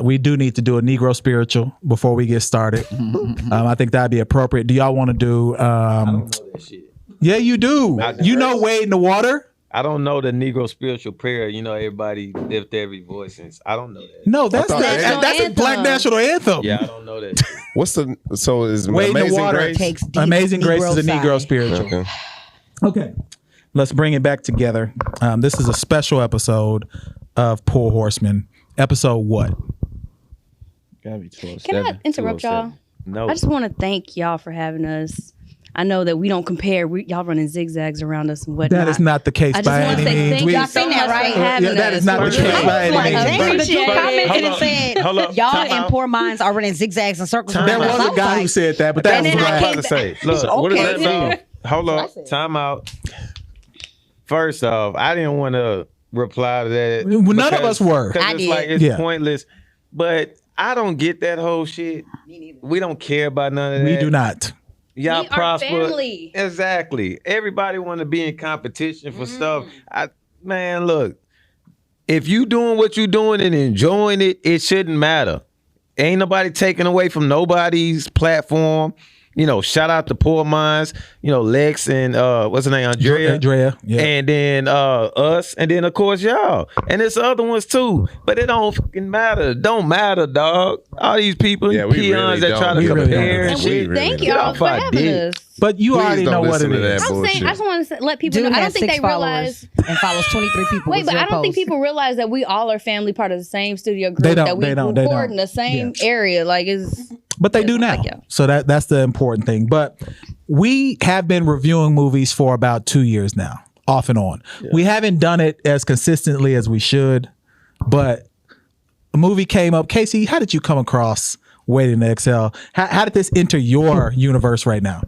We do need to do a Negro spiritual before we get started. I think that'd be appropriate. Do y'all want to do? I don't know that shit. Yeah, you do. You know, Wade in the Water. I don't know the Negro spiritual prayer. You know, everybody lift every voice. And I don't know that. No, that's a Black national anthem. Yeah, I don't know that. Is Wade in the Amazing Water? Grace? Amazing Grace is a Negro spiritual. Okay. Let's bring it back together. This is a special episode of Pour Horsemen. Episode what? Gotta be 12. Can I interrupt y'all? No. I just want to thank y'all for having us. I know that we don't compare. Y'all running zigzags around us and whatnot. That is not the case by any means. Y'all seen that, right? That is not the case by any means. You commented and said, y'all in Poor Minds are running zigzags and circles. There was a guy who said that, but that was what I was right. about to say. Look, what does that mean? Hold up. Time out. First off, I didn't want to reply to that. None of us were. Because it's like, it's pointless. But I don't get that whole shit. We don't care about none of that. We do not. Y'all we prosper. Are family. Exactly. Everybody want to be in competition for stuff. Man, look. If you doing what you doing and enjoying it, it shouldn't matter. Ain't nobody taking away from nobody's platform. You know, shout out to Poor Minds, you know, Lex and what's her name, Andrea, yeah. And then us, and then of course y'all, and there's other ones too. But it don't fucking matter. Don't matter, dog. All these people, peons that try to compare and shit. Thank y'all for having us. But you already know what it is. I'm saying, I just want to let people know. I don't think they realize and follows 23 people. Wait, but I don't think people realize that we all are family, part of the same studio group. That we record in the same area. Like it's. But they do now. So that's the important thing. But we have been reviewing movies for about 2 years now, off and on. Yeah. We haven't done it as consistently as we should, but a movie came up. Casey, how did you come across Waiting to Exhale? How did this enter your universe right now?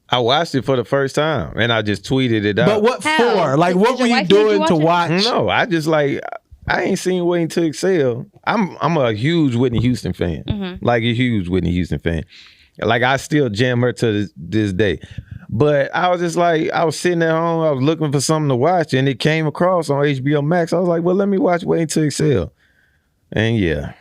I watched it for the first time and I just tweeted it out. But what for? Like, what were you doing to watch? No, I just like... I ain't seen Waiting to Exhale. I'm a huge Whitney Houston fan. Like a huge Whitney Houston fan. Like I still jam her to this day. But I was just like, I was sitting at home, I was looking for something to watch, and it came across on HBO Max. I was like, well, let me watch Waiting to Exhale. And yeah.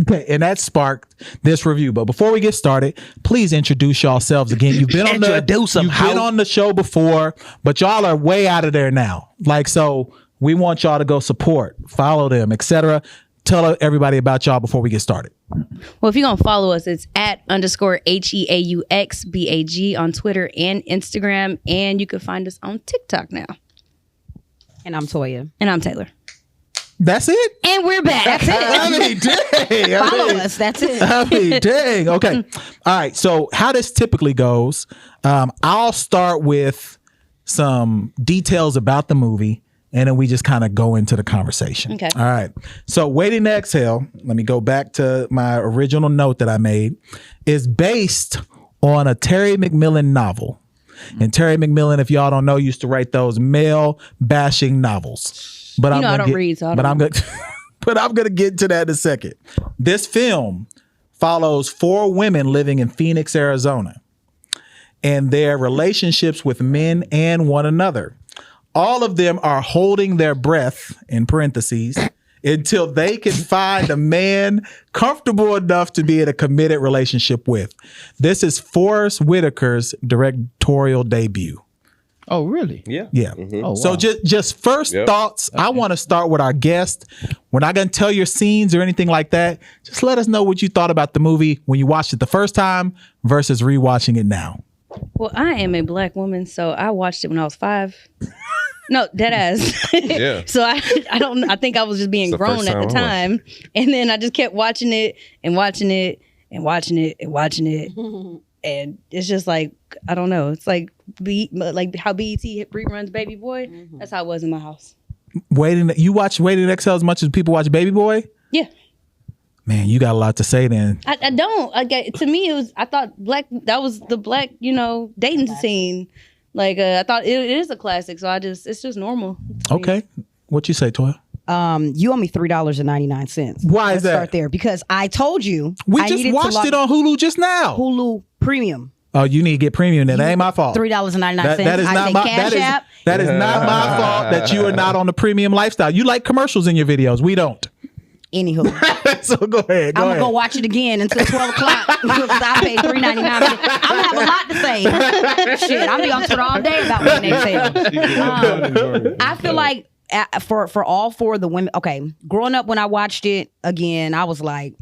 Okay, and that sparked this review. But before we get started, please introduce yourselves again. You've been on the show before, but y'all are way out of there now. Like, so we want y'all to go support, follow them, etc. Tell everybody about y'all before we get started. Well, if you're going to follow us, it's @_HEAUXBAG on Twitter and Instagram. And you can find us on TikTok now. And I'm Toya. And I'm Taylor. That's it? And we're back. That's it. I mean, dang. Follow us. That's it. I mean, dang. Okay. All right. So how this typically goes, I'll start with some details about the movie, and then we just kind of go into the conversation. Okay. All right. So Waiting to Exhale, let me go back to my original note that I made, is based on a Terry McMillan novel. And Terry McMillan, if y'all don't know, used to write those male bashing novels. But I don't read, so I don't know. But I'm gonna get to that in a second. This film follows 4 women living in Phoenix, Arizona, and their relationships with men and one another. All of them are holding their breath, in parentheses, until they can find a man comfortable enough to be in a committed relationship with. This is Forrest Whitaker's directorial debut. Oh, really? Yeah. Yeah. Oh, wow. So just first thoughts, I want to start with our guest. We're not going to tell your scenes or anything like that. Just let us know what you thought about the movie when you watched it the first time versus rewatching it now. Well, I am a Black woman, so I watched it when I was 5. No, dead ass. Yeah. So I think I was just being grown at the time. And then I just kept watching it and watching it and watching it and watching it. And it's just like, I don't know. It's like how BET reruns Baby Boy. That's how it was in my house. You watch Waiting to Exhale as much as people watch Baby Boy? Yeah. Man, you got a lot to say then. I don't. To me, I thought that was the Black, dating scene. Like, I thought it is a classic, so it's just normal. Okay. What you say, Toya? You owe me $3.99. Why is that? Start there because I told you we just watched it on Hulu just now. Hulu Premium. Oh, you need to get premium. That ain't my fault. $3.99. That is not my that is not my fault that you are not on the premium lifestyle. You like commercials in your videos. We don't. Anywho, So go ahead. I'm gonna go watch it again until 12 o'clock because I paid $3.99. I'm gonna have a lot to say. Shit, I'll be on Twitter all day about my next sale. I feel like for all four of the women, okay, growing up when I watched it again, I was like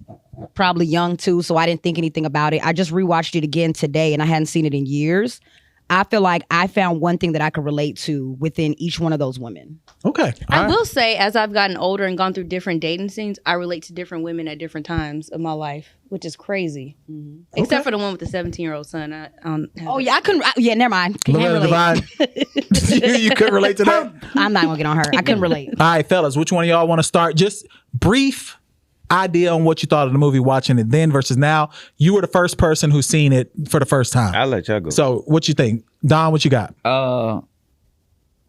probably young too, so I didn't think anything about it. I just rewatched it again today, and I hadn't seen it in years. I feel like I found one thing that I could relate to within each one of those women. Okay. I will say, as I've gotten older and gone through different dating scenes, I relate to different women at different times of my life, which is crazy. Mm-hmm. Except for the one with the 17-year-old son. I couldn't. Yeah, never mind. Can't Loretta relate. Devine. You could relate to that? I'm not gonna get on her. I couldn't relate. All right, fellas, which one of y'all want to start? Just brief idea on what you thought of the movie watching it then versus now. You were the first person who's seen it for the first time. I'll let y'all go. So what you think? Don, what you got?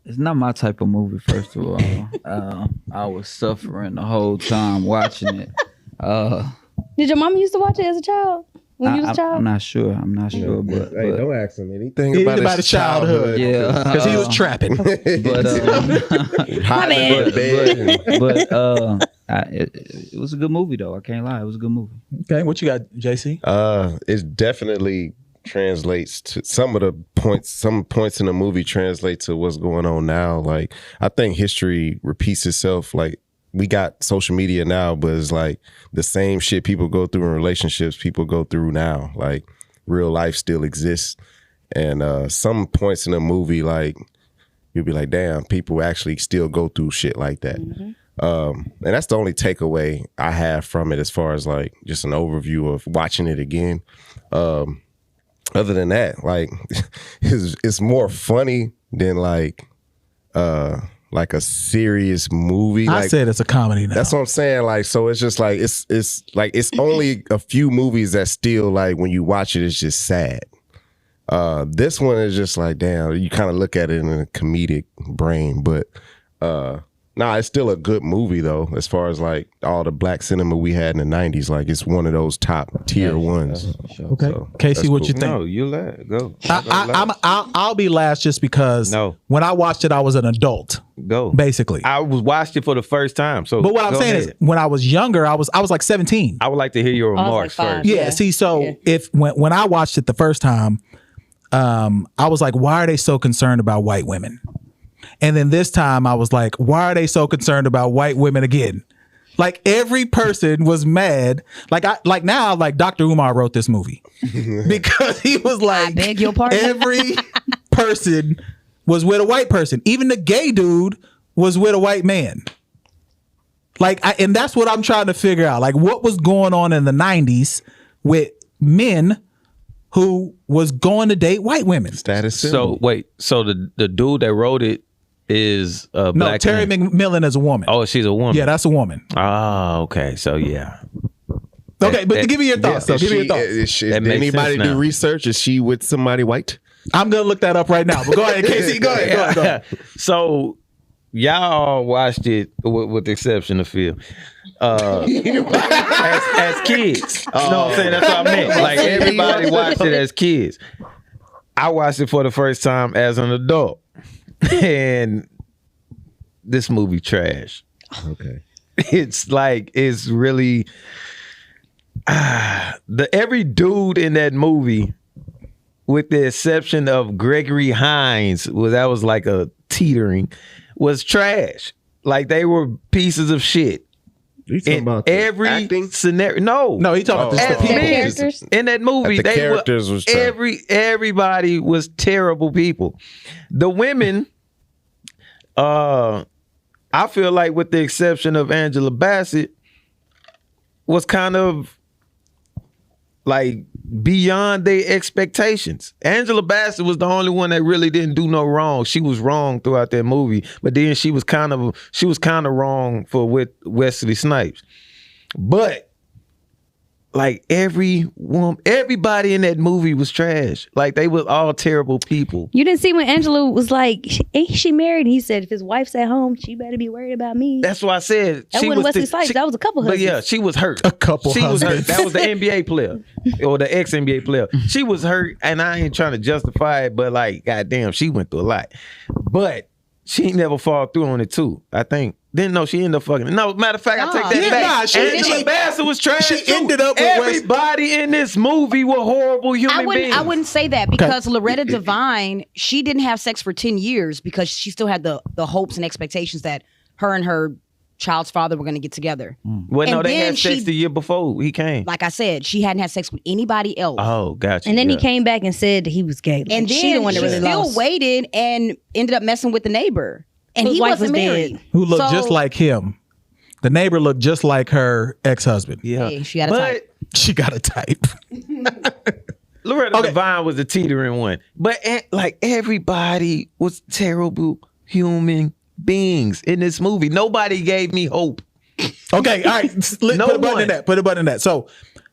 It's not my type of movie, first of all. I was suffering the whole time watching it. Did your mama used to watch it as a child? When you was a child? I'm not sure. But Hey, don't ask him anything about his childhood. Yeah. Because he was trapping. But it was a good movie though. I can't lie. It was a good movie. Okay, what you got, JC? It definitely translates to some points in the movie translate to what's going on now. Like, I think history repeats itself. Like, we got social media now, but it's like the same shit people go through in relationships, people go through now. Like, real life still exists. And some points in the movie, like, you'll be like, damn, people actually still go through shit like that. Mm-hmm. And that's the only takeaway I have from it as far as like just an overview of watching it again. Other than that, like, it's more funny than like a serious movie. I like, said it's a comedy now. That's what I'm saying. Like, so it's just like it's like it's only a few movies that still, like, when you watch it, it's just sad. This one is just like, damn, you kind of look at it in a comedic brain, but nah, it's still a good movie though, as far as like all the black cinema we had in the 90s. Like, it's one of those top tier ones. Okay. So, Casey, what you think? No, you let it go. I'll be last just because when I watched it, I was an adult. Go. Basically. I watched it for the first time. So, but what I'm saying is, when I was younger, I was like 17. I would like to hear your remarks like 5. first. Yeah. See, so if when I watched it the first time, I was like, why are they so concerned about white women? And then this time I was like, why are they so concerned about white women again? Like, every person was mad. Like Dr. Umar wrote this movie because he was like, I beg your pardon? Every person was with a white person. Even the gay dude was with a white man. Like, and that's what I'm trying to figure out. Like, what was going on in the 90s with men who was going to date white women? Status symbol. So wait, so the dude that wrote it is a black No, Terry man? McMillan is a woman. Oh, she's a woman. Yeah, that's a woman. Oh, okay. So yeah. Okay, but give me your thoughts. Yeah, though. Give me your thoughts. Did anybody do research? Is she with somebody white? I'm gonna look that up right now. But go ahead, Casey. Go ahead. So y'all watched it with the exception of Phil. As kids. You know what I'm saying? That's what I meant. Like, everybody watched it as kids. I watched it for the first time as an adult. And this movie trash. Okay. It's like, it's really every dude in that movie, with the exception of Gregory Hines, that was like a teetering, was trash. Like, they were pieces of shit. You talking about every acting? scenario. No, he talking about the characters in that movie. The characters was trash. Everybody was terrible people. The women, I feel like, with the exception of Angela Bassett, was kind of like beyond their expectations. Angela Bassett was the only one that really didn't do no wrong. She was wrong throughout that movie, but then she was kind of wrong with Wesley Snipes. But like, everybody in that movie was trash. Like, they were all terrible people. You didn't see when Angela was like, ain't she married? And he said, if his wife's at home, she better be worried about me. That's what I said. That wasn't Wesley Snipes. That was a couple husbands. But yeah, she was hurt. A couple She was hurt. husbands. That was the NBA player or the ex-NBA player. She was hurt, and I ain't trying to justify it, but like, goddamn, she went through a lot. But she never fall through on it too. I think Then no, she ended up fucking. No, matter of fact, I take that Yeah, back. nah, Angela Bassett was trash. she too. ended up with everybody in this movie were horrible human beings. I wouldn't say that because Loretta Devine, she didn't have sex for 10 years because she still had the hopes and expectations that her and her child's father were going to get together. Well, no, And they had then sex the year before he came. Like I said, she hadn't had sex with anybody else. Oh, gotcha. And then he came back and said that he was gay. Like, And then she the one that really still lost. waited and ended up messing with the neighbor. And Whose he wife wasn't was married. dead. Who looked So- just like him. The neighbor looked just like her ex-husband. Yeah, Hey, she had a type. She got a type. Loretta Devine was the teetering one, but like everybody was terrible human beings in this movie. Nobody gave me hope. Okay, all right. Put a button in that. Put a button in that. So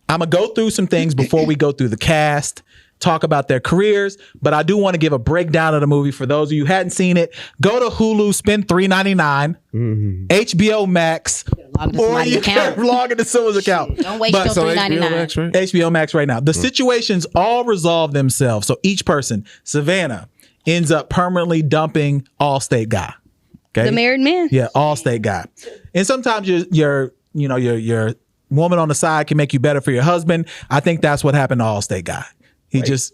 I'm going to go through some things before we go through the cast, talk about their careers, but I do want to give a breakdown of the movie for those of you who hadn't seen it. Go to Hulu, spend $3.99, HBO Max, Log into or somebody's you account. can log into someone's account. Don't waste But- your So HBO $3.99. Max, right? HBO Max right now. The situations all resolve themselves. So each person, Savannah, ends up permanently dumping Allstate guy. Okay. The married man. Yeah, Allstate guy. And sometimes your woman on the side can make you better for your husband. I think that's what happened to Allstate guy. He just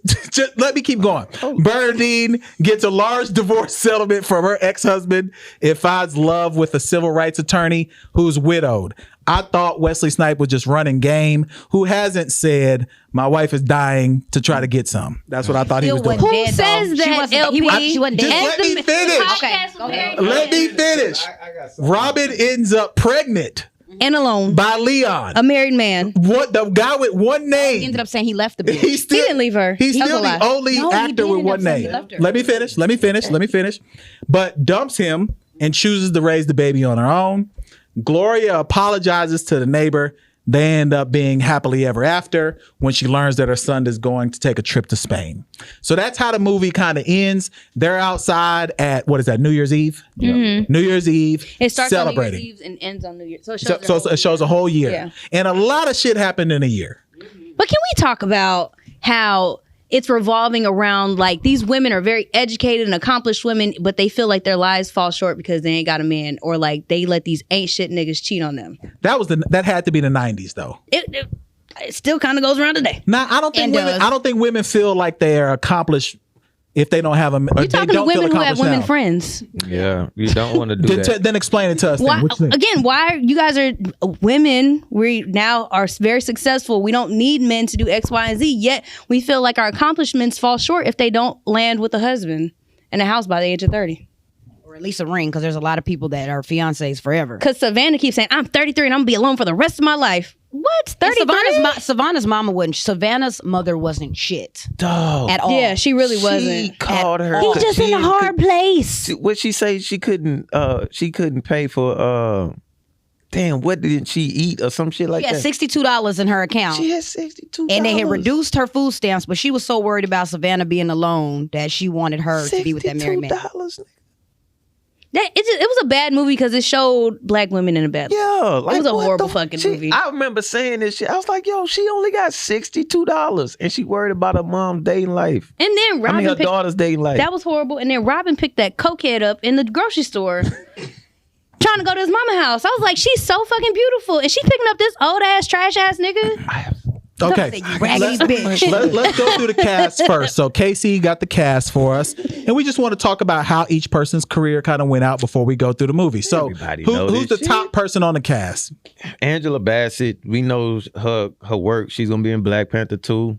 let me keep going. Bernadine gets a large divorce settlement from her ex-husband and finds love with a civil rights attorney who's widowed. I thought Wesley Snipes was just running game. Who hasn't said, my wife is dying to try to get some? That's what I thought he was doing. Still Who wasn't dead, says though. that, She wasn't, LP? she wasn't Just dead. let me finish. Okay, go ahead. Let me finish. Robin ends up pregnant And alone. by Leon. A married man. What the guy with one He name? ended up saying he left the bitch. He's still, He didn't leave her. He's That's still a the lie. only No, he actor did with end one up saying he name. left her. Let me finish. But dumps him and chooses to raise the baby on her own. Gloria apologizes to the neighbor. They end up being happily ever after when she learns that her son is going to take a trip to Spain. So that's how the movie kind of ends. They're outside at, what is that, New Year's Eve? New Year's Eve. It starts celebrating. on New Year's Eve and ends on New Year's. So it shows, So, their so whole it shows a whole year. Yeah. And a lot of shit happened in a year. But can we talk about how it's revolving around like these women are very educated and accomplished women, but they feel like their lives fall short because they ain't got a man, or like they let these ain't shit niggas cheat on them. That had to be the 90s though. It still kind of goes around today. Now, I don't think women feel like they are accomplished if they don't have a. You're talking to women who have women friends. Yeah, you don't want to do that. Then explain it to us. Why, Then. What you think? again, why you guys are women? We now are very successful. We don't need men to do X, Y, and Z. Yet we feel like our accomplishments fall short if they don't land with a husband and a house by the age of 30. Or at least a ring, because there's a lot of people that are fiancés forever. Because Savannah keeps saying, I'm 33 and I'm gonna be alone for the rest of my life. What? 33? Savannah's mama wasn't. Savannah's mother wasn't shit Dog. at all. Yeah, she really She wasn't. called her. He's just in a hard place. What she say? She couldn't pay for. Damn, what did she eat or some shit like She had that? $62 in her account. She had $62. And they had reduced her food stamps, but she was so worried about Savannah being alone that she wanted her to be with that married man. $62. It was a bad movie because it showed black women in a bad light. Yeah, like, It was a what horrible the- fucking she- movie. I remember saying this shit. I was like, yo, she only got $62, and she worried about her mom's dating life. And then Robin her picked, daughter's dating life. that was horrible. And then Robin picked that cokehead up in the grocery store. Trying to go to his mama house. I was like, she's so fucking beautiful. And she's picking up this old ass, trash ass nigga. Okay, raggedy bitch. let's go through the cast first. So Casey got the cast for us, and we just want to talk about how each person's career kind of went out before we go through the movie. So Everybody know who's this the top person on the cast? Angela Bassett, we know her work. She's gonna be in Black Panther 2.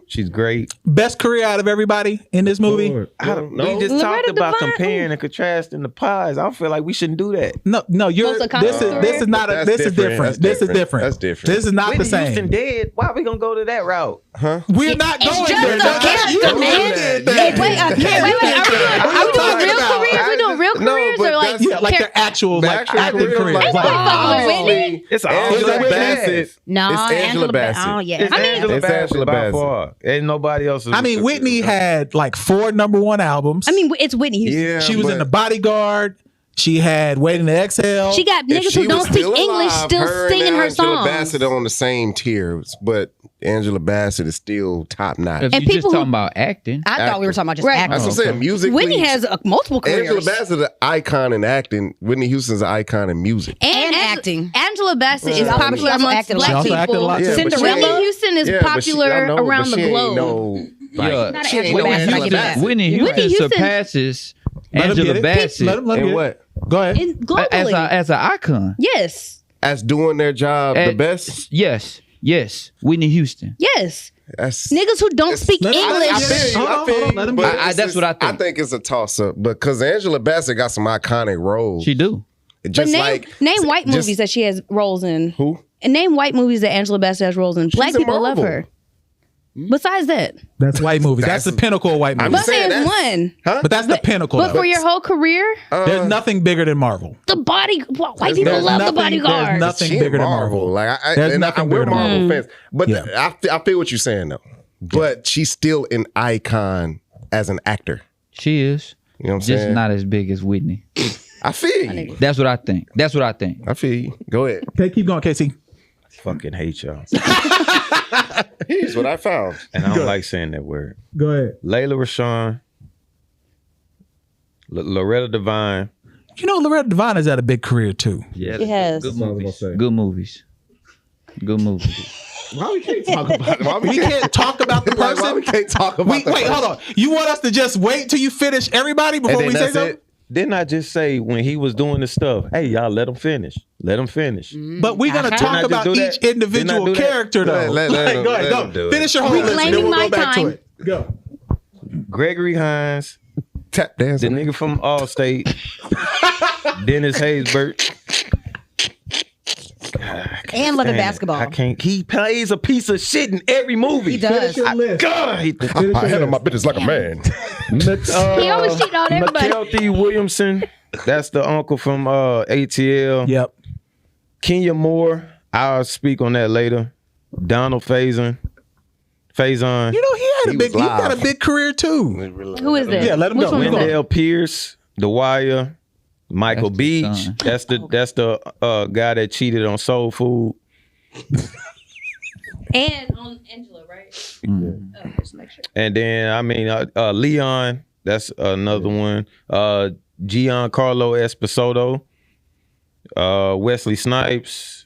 She's great. Best career out of everybody in this movie? We just Loretta talked about Devine. comparing and contrasting the pies. I feel like we shouldn't do that. No, you're. Most accomplished This is not. That's This is different. different. That's This is different. different. That's different. This is not the Whitney same. Houston dead. Why are we gonna go to that route? We're not going just there. a That's character, you man. did that. Wait, are we doing real careers? We doing real No, careers but or like that's- Yeah, like their actual, like acting careers. Ain't nobody fucking with Whitney. It's Angela Angela Bassett. No, It's Angela Bassett. Oh, yeah. It's Angela It's Bassett Angela by Bassett. far. Ain't nobody else. I mean, Whitney had like 4 #1 albums. I mean, it's Whitney Houston. Yeah, she was in but The Bodyguard. She had Waiting to Exhale. She got if niggas she who don't was speak still English alive, still her singing and her Angela songs. Bassett on the same tiers, but Angela Bassett is still top notch. If And you just people talking who- about acting, I thought we were talking about just Right. acting. That's what I'm saying. Musically, Whitney has multiple careers. Angela Bassett is an icon in acting. Whitney Houston's an icon in music. And Ang- acting. Angela Bassett is Yeah. popular She also amongst acted a black lot. She also acted a people. lot, too. Yeah, but she Whitney ain't- Houston is Yeah, but popular I know, but around she the ain't globe. no, like, Yeah. Not she ain't Angela no Bassett, I Angela give you that. Bassett. Whitney Whitney Houston Houston- surpasses Let him Angela get it. Bassett Let him And get it. what? Go ahead. In, globally. as an icon. Yes. As doing their job the best. Yes. Whitney Houston. Yes. That's Niggas who don't speak Let him- English. I feel you. Hold I on, feel hold on, you. let him But get it. it's That's just- what I think. I think it's a toss up because Angela Bassett got some iconic roles. She do. But Just name, like name white just- movies that she has roles in. Who? And name white movies that Angela Bassett has roles in. Black in people love Marvel. her. Besides that. That's white movies. That's the pinnacle of white I'm movies. But saying there's that's- one. Huh? But that's the pinnacle. But though. for your whole career, There's nothing bigger than Marvel. the body white There's people no- love nothing- the there's bodyguard. nothing She in bigger than Marvel. Like There's and nothing we're bigger than Marvel fans, but Yeah. I feel what you're saying though. But she's still an icon as an actor. She is. You know what I'm Just saying? not as big as Whitney. I feel you. That's what I think. I feel you. Go ahead. Okay, keep going, Casey. Fucking hate y'all. Here's what I found. And I don't like saying that word. Go ahead. Layla Rashawn, Loretta Devine. You know, Loretta Devine has had a big career too. Yeah, She has. Good movies. Good movies. Good movies. Why we can't talk about it? Why We can't talk about the Why person. we can't talk about Wait, the hold on. You want us to just wait till you finish everybody And before then we say that's something? it. Didn't I just say when he was doing the stuff, hey, y'all, let him finish. Let him finish. But we're gonna Didn't I talk just about do each that? Didn't I individual do that? character though. Let him- Go ahead, let go. him do it. Finish your whole list, and then Reclaiming we'll go my back to time. it. Go. Gregory Hines, Tap the dancing. nigga from Allstate, Dennis Haysbert. And love the Damn it. basketball. I can't. He plays a piece of shit in every movie. He does. God, I handle my business like a man. He always cheating on everybody. McKelty Williamson. That's the uncle from ATL. Yep. Kenya Moore. I'll speak on that later. Donald Faison. You know, he was got a live. big career too. Who is that? Yeah, let him Which go. one is that? Wendell Pierce. The Wire. Michael That's the Beach. son. That's the guy that cheated on Soul Food. And on Angela, right? Oh, just make sure. And then I mean Leon. That's another one. Giancarlo Esposito. Wesley Snipes.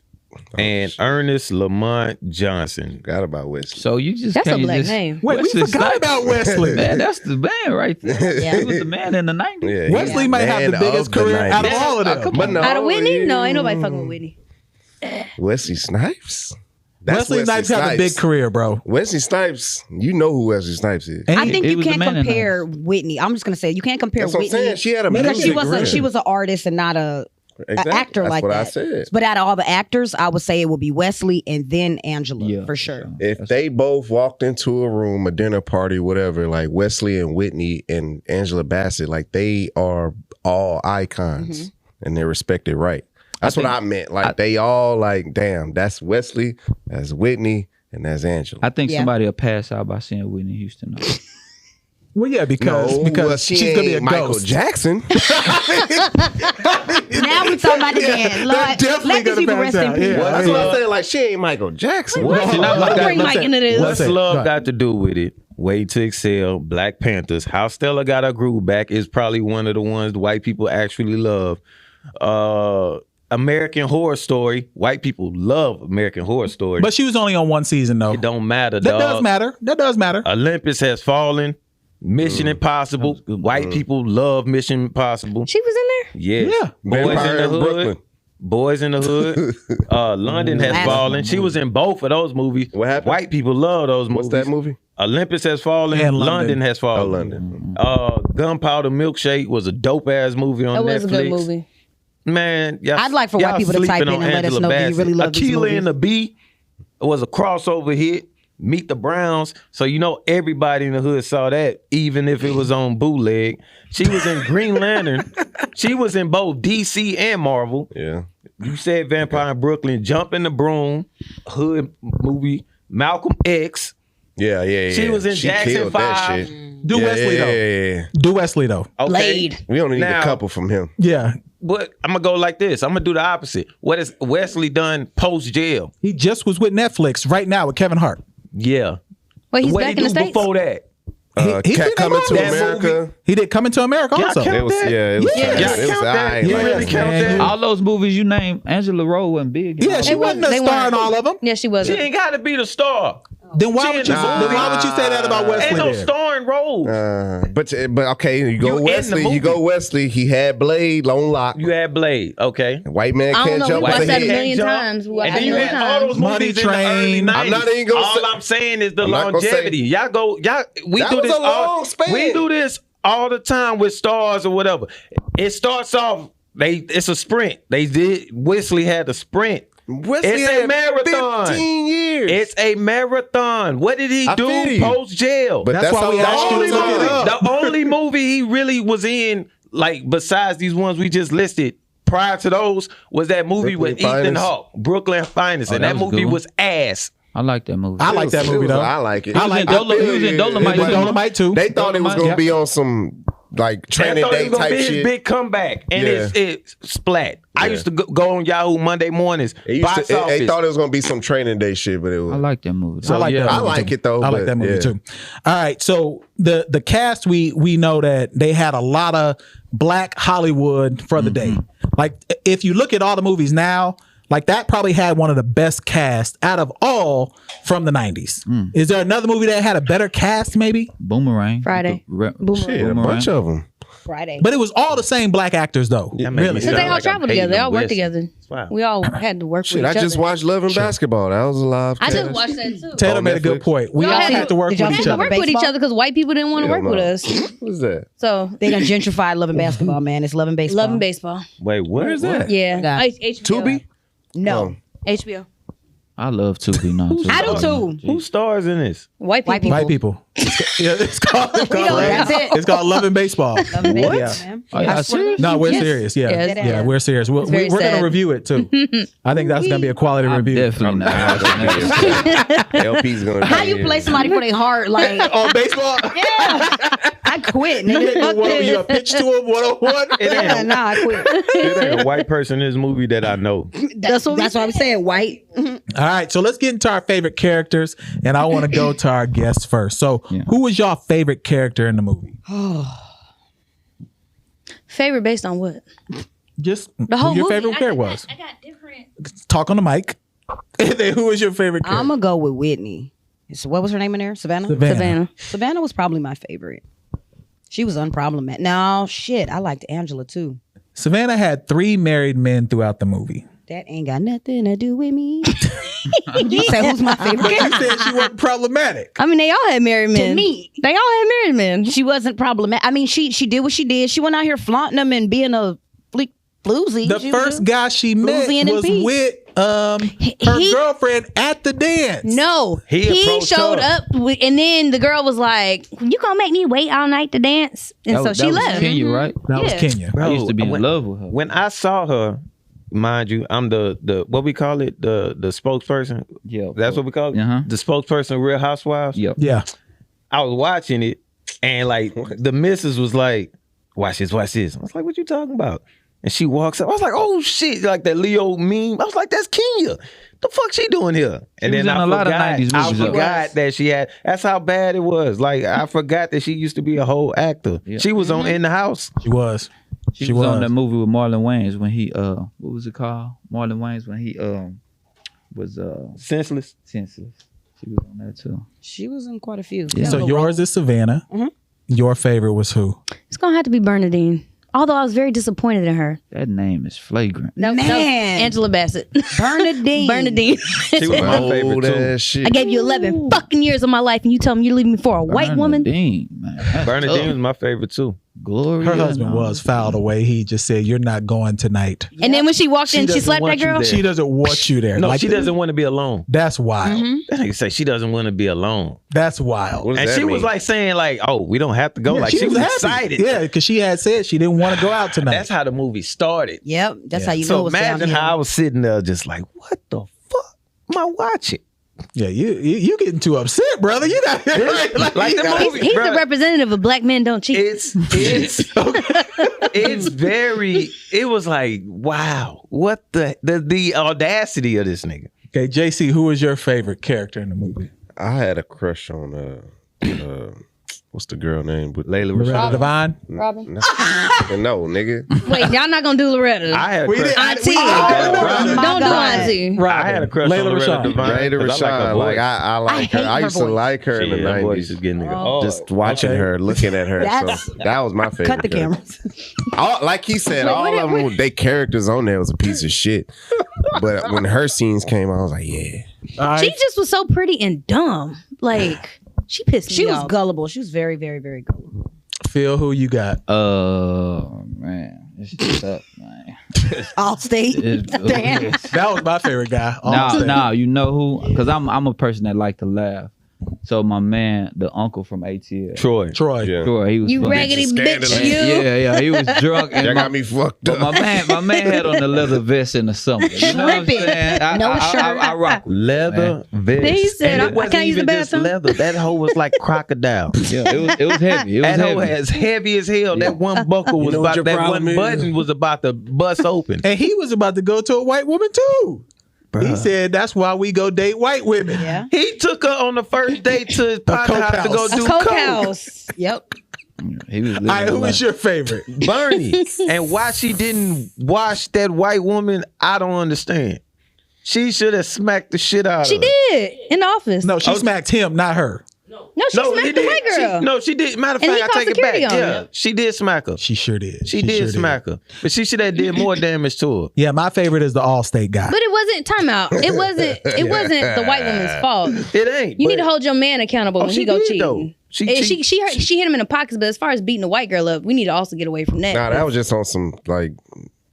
And Ernest Lamont Johnson. Forgot about Wesley. So you just That's a can't black just, name. Wait, we Wesley forgot Snipes. about Wesley. Man, that's the man right there. Yeah. He was the man in the 90s. Yeah, Wesley he's might have the man biggest of the career out of 90s. all of them. But no, Out of Whitney? yeah. No, ain't nobody fucking with Whitney. Wesley Snipes. That's Wesley Snipes had a big career, bro. Wesley Snipes. You know who Wesley Snipes is. And I think He you was the can't man in compare Whitney. I'm just gonna say you can't compare That's what I'm Whitney saying. She had a because music she career. was an artist and not a Exactly. actor That's like what that. I said. But out of all the actors, I would say it would be Wesley and then Angela Yeah, for sure. If they both walked into a room, a dinner party, whatever, like Wesley and Whitney and Angela Bassett, like they are all icons and they're respected right. That's what I meant. Like they all like, damn, that's Wesley, that's Whitney, and that's Angela. I think Yeah. somebody will pass out by saying Whitney Houston. though. well, yeah, because well, she she's gonna be a ain't Michael ghost. Jackson. Now we talking about the dead. Lord, definitely let these gonna people pass rest in out. peace. Yeah. That's what I'm saying. Like she ain't Michael Jackson. What? Bring Mike into this. What's Go love ahead. got to do with it? Way to Excel, Black Panthers, How Stella Got Her Groove Back is probably one of the ones the white people actually love. American Horror Story, white people love American Horror Story. But she was only on one season though. it don't matter, That dog. does matter. That does matter. Olympus Has Fallen, Mission Impossible. White people love Mission Impossible. She was in there? Yes. Yeah. Boys Vampire in the in Hood. Brooklyn. Boys in the Hood. London Has Last Fallen. She was in both of those movies. What happened? White people love those movies. What's that movie? Olympus Has Fallen. And London. London Has Fallen. Oh, London. Gunpowder Milkshake was a dope ass movie on That Netflix. was a good movie. Man, y'all, I'd like for white y'all people to type sleeping in on and let us Angela know, do you Bassett. really love these Akilah movies? and the Bee was a crossover hit. Meet the Browns. So you know everybody in the hood saw that, even if it was on bootleg. She was in Green Lantern. She was in both DC and Marvel. Yeah. You said Vampire in Brooklyn, Jump in the Broom, hood movie, Malcolm X. Yeah. She was in Jackson killed that 5. shit. Do Wesley though. Yeah. Do Wesley though. Okay. Blade. We only need Now- a couple from him. Yeah. But I'm gonna go like this. I'm gonna do the opposite. What has Wesley done post jail? He just was with Netflix right now with Kevin Hart. Yeah. Wait, he's What back he in the do States? before that? He did Coming to that America. He did Coming to America Y'all also. count It was that? it was Yeah. trash. Y'all It was count that? alright. You Like, really count man. that? All those movies you named, Angela Rowe wasn't big. in Yeah, all she of them. wasn't a They star in weren't. all of them. Yeah, she wasn't. She ain't got to be the star. Then why would you? Nah. Then why would you say that about Wesley? Ain't no there? starring role. but okay, you go You in the Wesley. movie. You go Wesley. He had Blade on lock. You had Blade, okay. White man I don't can't know. We jump. watched over that a here. million Jump. times. We watched And then it a you million had all those times. Money movies in the early Train. 90s. I'm not even gonna all say- I'm saying is the I'm not gonna say- longevity. We That do was this a long all, span. We do this all the time with stars or whatever. It starts off, it's a sprint. Wesley had a sprint. Wesley It's a had marathon. 15 years. It's a marathon. What did he I feel do you. post jail? But That's why we how asked you to long look it ago. up. The only movie he really was in, like besides these ones we just listed, prior to those, was that movie Brooklyn with Ethan Finest. Hawke, Brooklyn Finest, Oh, and that that was a movie good one. was ass. I like that movie. I like that movie though. I like it. I like I feel he was in you. Dolomite. He was Like, Dolomite too. They thought it was gonna Yep. be on some like I training thought it day was gonna type be his shit. big comeback, and Yeah. it's splat. I Yeah. used to go on Yahoo Monday mornings. They Box office. thought it was gonna be some training day shit, but it was. I like that movie. I like that. I movie like too. it, though, I like but that movie yeah. too. All right, so the cast we know that they had a lot of black Hollywood for the day. Like if you look at all the movies now, like that probably had one of the best casts out of all from the 90s. Is there another movie that had a better cast maybe? Boomerang. Friday. Boomerang. Shit, a bunch of them. Friday. But it was all the same black actors though. That made me Really. sound Because they all like I'm traveled hating together. They all on worked Wesley. together. Wow. We all had to work Shit, with I each just other. watched Love and Basketball. That was a live. I just cast. watched that too. Taylor On made a good Netflix. point. We Y'all all had had to work did y'all with We each had to other. work with each Baseball? other because white people didn't want to Hell work no. with us. What is that? So They done gentrified Love and Basketball, man. It's Love and Baseball. love and baseball. Wait, where is that? Yeah. Yeah. HBO. Tubi? No. HBO. I love Tubi now. Too. I do too. Who stars in this? White people. White people. White people. It's called That's it. it's called Love and Baseball. Love and Baseball, Yeah. man. Oh, yeah, I swear to serious? No, we're Yes. serious. Yeah, Yes. yeah, we're serious. We're very going to sad. review it too. I think that's going to be a quality I'm review. definitely not watching that. LP's gonna. How you play somebody for their heart? Like, On baseball, I quit, nigga. Fuck what, this. you a pitch to him 101? It Yeah, ain't, nah, I quit. it ain't a white person in this movie that I know. That's what I'm saying. White. All right, so let's get into our favorite characters, and I want to go to our guests first. So, who was y'all favorite character in the movie? Favorite based on what? Just The whole who your movie. favorite character was. I got different. Talk on the mic. And then who was your favorite character? I'm gonna go with Whitney. So what was her name in there? Savannah. Savannah. Savannah was probably my favorite. She was unproblematic. No shit, I liked Angela too. Savannah had 3 married men throughout the movie. That ain't got nothing to do with me. You say who's my favorite? You said she wasn't problematic. I mean, they all had married men. To me. They all had married men. She wasn't problematic. I mean, she did what she did. She went out here flaunting them and being a floozy. The She first was- guy she met Boozy and was Pete. with her He- girlfriend at the dance. No, He he approached showed her. up, and then the girl was like, "You gonna make me wait all night to dance?" And so she was left. Kenya, right? That was Yeah. Kenya. I used to be in when- love with her. When I saw her, mind you, I'm the what we call it, the spokesperson. Yeah, That's what we call it. Uh-huh. The spokesperson of Real Housewives. Yep. Yeah. I was watching it, and like the missus was like, "Watch this, watch this." I was like, "What you talking about?" And she walks up. I was like, "Oh shit!" Like that Leo meme. I was like, "That's Kenya. The fuck she doing here?" And was then in I a lot of forgot. 90s I movies, though. forgot that she had. That's how bad it was. Like I forgot that she used to be a whole actor. Yeah. She was on In the House. She was. She was on that movie with Marlon Wayans when he what was it called? Marlon Wayans when he was Senseless. senseless. She was on that too. She was in quite a few. Yeah. So yours is Savannah. Mhm. Your favorite was who? It's gonna have to be Bernadine. Although I was very disappointed in her. That name is flagrant. No, Man. Angela Bassett. Bernadine. Bernadine. She was my favorite Old too. ass shit. I gave you 11 fucking years of my life, and you tell me you're leaving me for a white woman. Bernadine, man. That's Bernadine tough. was my favorite too. Gloria. Her husband was fouled away. He just said, "You're not going tonight." And then when she walked in, she doesn't slapped that want you girl. there. She doesn't want you there. No, Like, she doesn't want to be alone. That's wild. That nigga say she doesn't want to be alone. That's wild. What does And that she was mean? like saying like, "Oh, we don't have to go." Yeah, like she was happy. excited. Yeah, because she had said she didn't want to go out tonight. That's how the movie started. Yep, that's Yeah. how you know So it's down imagine here. how I was sitting there just like, what the fuck am I watching? Yeah, you getting too upset, brother. You got Like the movie, He's bruh. the representative of black men don't cheat. It's very. It was like, wow, what the audacity of this nigga. Okay, JC, who was your favorite character in the movie? I had a crush on what's the girl name? Layla Loretta Rashad. Devine. Robin. No, nigga. Wait, y'all not gonna do Loretta. I had a We crush. did. Auntie. Oh my Don't do God. Auntie. I had a crush Layla on Loretta Rashad. Devine. Layla 'cause I like her Rashad. voice. Like I like her. hate I her used to voice. like her in the That voice 90s. is getting nigga. Oh. Just watching her, looking at her. That's- So that was my favorite. Cut the character. cameras. Like he said, Wait, all what- of them, they characters on there was a piece of shit. But when her scenes came, I was like, yeah. All right. She just was so pretty and dumb. Like she pissed me She was off. gullible. She was very, very, very gullible. Phil, who you got? Man, it's just up, man. Allstate. Damn. That was my favorite guy. No, you know who? Because I'm a person that like to laugh. So my man, the uncle from ATL, Troy. Troy. Yeah. Troy, he was You drunk. raggedy Scandalous. bitch, you. Yeah, he was drunk. And That got me fucked But up. my man had on the leather vest in the summer. You know what I'm Tripping. saying? No shirt. I rock with Leather vest. He said, And I it wasn't can't use the even just bathroom. leather. That hoe was like crocodile. Yeah, it was heavy. It was That hoe heavy. as heavy as hell. That one buckle was know what about, your that problem one is? button was about to bust open. And he was about to go to a white woman too. He Bruh. said that's why we go date white women. Yeah. He took her on the first date to his partner coke house to go house. do A coke coke. house. Yep. He was living All right, a who life. is your favorite? Bernie. And why she didn't wash that white woman, I don't understand. She should have smacked the shit out She of her. did in the office. No, she smacked him, not her. No, she he smacked the did. white girl. No, she did. Matter of And he fact, I called take it back. security on Yeah, her. she did smack her. She sure did. She did sure smack her. But she should have did more damage to her. Yeah, my favorite is the Allstate guy. But it wasn't timeout. It wasn't the white woman's fault. It ain't. You but- need to hold your man accountable when she he go did, cheating. though. She hit him in the pockets, but as far as beating the white girl up, we need to also get away from that. Nah, that was just on some like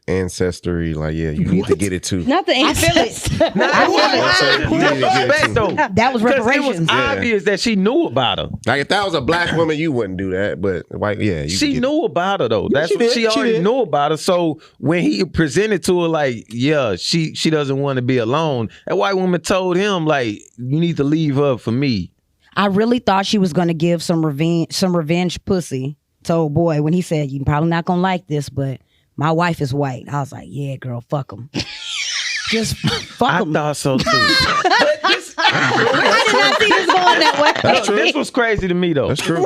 ancestry. Like, yeah, you need to get it too. Not the I feel ancestors. it. I feel it. Respect though. That was Because it was reparations. obvious that she knew about her. Like if that was a black woman, you wouldn't do that. But white, yeah, you She could get knew about her though. That's she what did. she She already did. knew about her. So when he presented to her, like, yeah, she doesn't want to be alone. That white woman told him, like, you need to leave her for me. I really thought she was gonna give some revenge pussy to old boy when he said, "You're probably not gonna like this, but my wife is white." I was like, "Yeah, girl, fuck him." Just fuck I him. thought so too. I did not see this going that way. This was crazy to me though. That's true.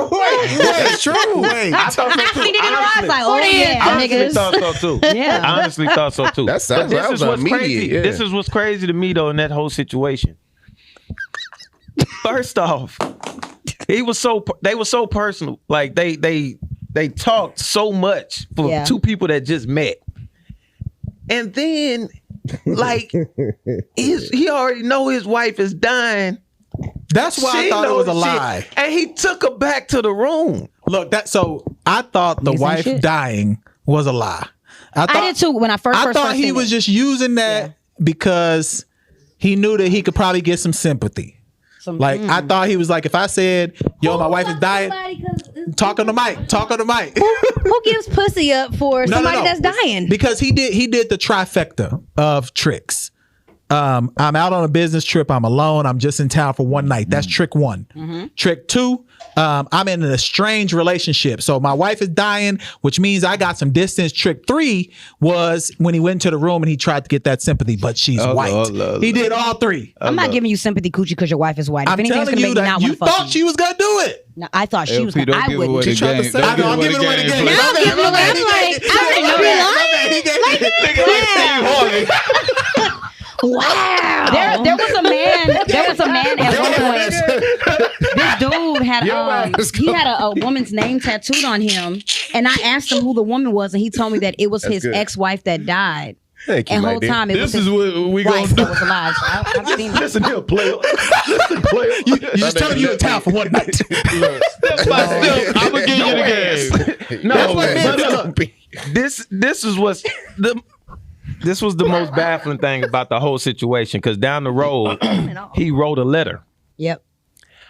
That's true. Wait. I thought so too. He did it right. I was like, "Oh What is yeah, that? Honestly niggas." thought so too. Yeah. I honestly thought so too. That sounds- But that was immediate, crazy. yeah. This is what's crazy to me though in that whole situation. First off, they were so personal. Like they talked so much for Yeah. two people that just met. And then like he already know his wife is dying. That's why I She thought it was a knows shit. lie. And he took her back to the room. Look, I thought the Niggas ain't wife shit. dying was a lie. I did too when I first. I thought he seen was it. just using that because he knew that he could probably get some sympathy. Like I thought he was like, if I said, "Yo, my wife is dying," talk on the mic. Who gives pussy up for somebody that's dying? Because he did the trifecta of tricks. I'm out on a business trip. I'm alone. I'm just in town for one night. That's trick one. Trick two, I'm in an estranged relationship. So my wife is dying, which means I got some distance. Trick three was when he went to the room and he tried to get that sympathy, but she's white. He did all three. I'm not giving you sympathy, coochie, because your wife is white. If I'm anything's telling gonna you make me that not you want to fuck thought she was gonna do it. No, I thought she was LP, gonna. don't I give away wouldn't. the She tried to game. say, Don't I know, I'm give giving away the game. Now I'm giving away. I'm like, I didn't know that. Wow. There was a man at one point. This dude had a woman's name tattooed on him, and I asked him who the woman was, and he told me that it was his good. ex-wife that died. Thank you, And my whole dear. time it was This his is what we gonna wife do. that was alive. So I've seen it. Listen here, player. Listen, player. You just tell him you in town for one night. Step by step, I'm gonna give you the game. No, what but look, this was the most baffling thing about the whole situation, because down the road he wrote a letter. Yep.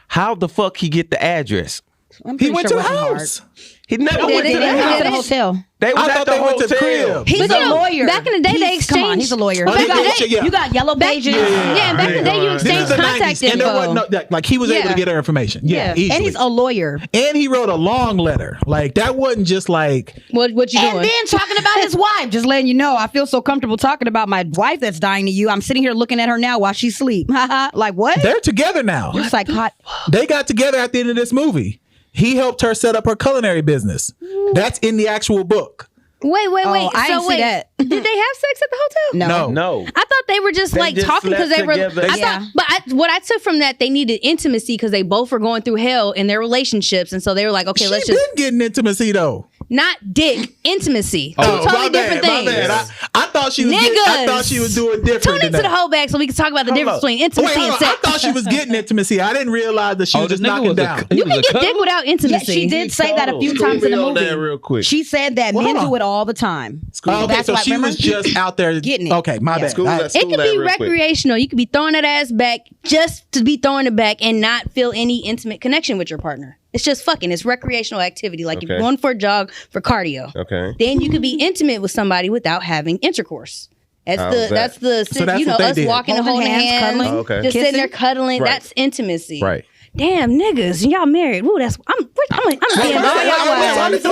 How the fuck he get the address? I'm He pretty went sure to the it wasn't house. He never Did went they? to the They hard. He went to the house. hotel. They was I at thought the they went to the hotel. crib. He's a lawyer. Back in the day, they Come on, exchanged- he's a lawyer. Oh, You they got, did, yeah. you got yellow pages. Yeah, back in the day, you This exchanged is the contact 90s, and there info. wasn't no, like he was able Yeah. to get her information. Yeah, easily. And he's a lawyer. And he wrote a long letter. Like that wasn't just like What you And doing? then talking about his wife. Just letting you know, I feel so comfortable talking about my wife that's dying to you. I'm sitting here looking at her now while she sleep. Like what? they're together now. You're psychotic. They got together at the end of this movie. He helped her set up her culinary business. That's in the actual book. Wait. Oh, I didn't see that. Did they have sex at the hotel? No. No. I thought they were just They like just talking because slept they were. together. I Yeah. thought, but what I took from that, they needed intimacy because they both were going through hell in their relationships, and so they were like, okay, She let's been just getting intimacy though. not dick intimacy. Two Oh, totally my different bad, my things. bad. I thought she was. I Niggas. thought she was doing different. Tune than into the that. whole bag so we can talk about the difference between Wait, intimacy hold and on. sex. I thought she was getting intimacy. I didn't realize that she was this just nigga knocking was a- down. he You was can a get cuddle? dick without Yeah, intimacy. she did say that a few School times me in the on that movie. real quick. She said that Well, men hold do on. it all the time. Okay, That's so why- she was remember? just out there Getting it. Okay, my Yeah. bad. School I- that- It school could that be real quick. recreational. You could be throwing that ass back just to be throwing it back and not feel any intimate connection with your partner. It's just fucking. It's recreational activity. Like if you're Okay. going for a jog for cardio. Okay. Then you could be intimate with somebody without having intercourse. How's that? That's the So that's you know what they us did. walking and Holding holding hands, hands, cuddling, Oh, okay. just sitting there kissing. cuddling. Right. That's intimacy. Right. Damn niggas, and y'all married. Ooh, that's I'm DM all y'all wives.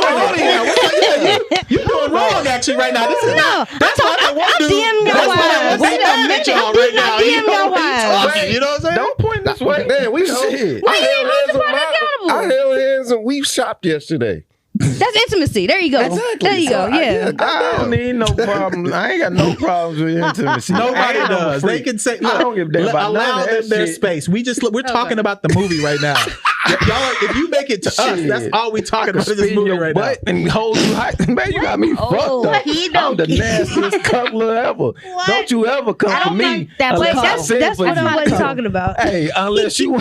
You're doing wrong actually right now. This is No, that's what I want to do. DM y'all That's what I wives. want to I'm mad at y'all right now. DM You know y'all what you wives. talking, you know what I'm saying? Don't point this way. Man, we shit. Why you ain't hold I your partner accountable? held hands and we shopped yesterday. That's intimacy. There you go. Exactly. There you So, go. Yeah. I don't need no problem. I ain't got no problems with intimacy. Nobody I ain't no does. They freak. can say, I don't give a damn look, about none allow of that their shit. space. We're talking about the movie right now. Y'all, if you make it to us, Shit. that's all we talking about in this Spin movie your right butt and hold you high. Man, you got me fucked up. I'm the nastiest cuddler ever. Don't you ever come for me. that unless place. I That's said for what you I to wasn't come. talking about. Hey, unless you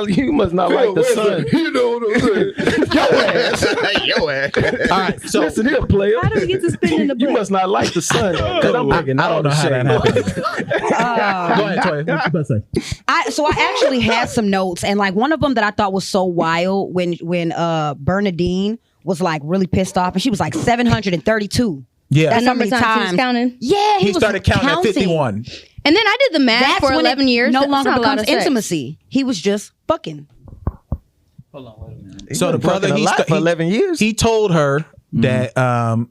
you must not like the sun. You know what I'm saying? Your ass. All right, so Listen here, player. How do we get to spin in the You butt? must not like the sun because I'm making I all don't know the how that shade. happened. Go ahead, Toy. What you about to say? So I actually had some notes, and like one of them that I thought was so wild when Bernadine was like really pissed off, and she was like 732. Yeah, That's The number of how many times he was times. counting. Yeah, he was started counting at 51. And then I did the math That's for when 11 it years. no That's longer not a lot becomes of sex. intimacy. He was just fucking. Hold on, wait a minute. So the brother, Fucking a lot for 11 years. He told her that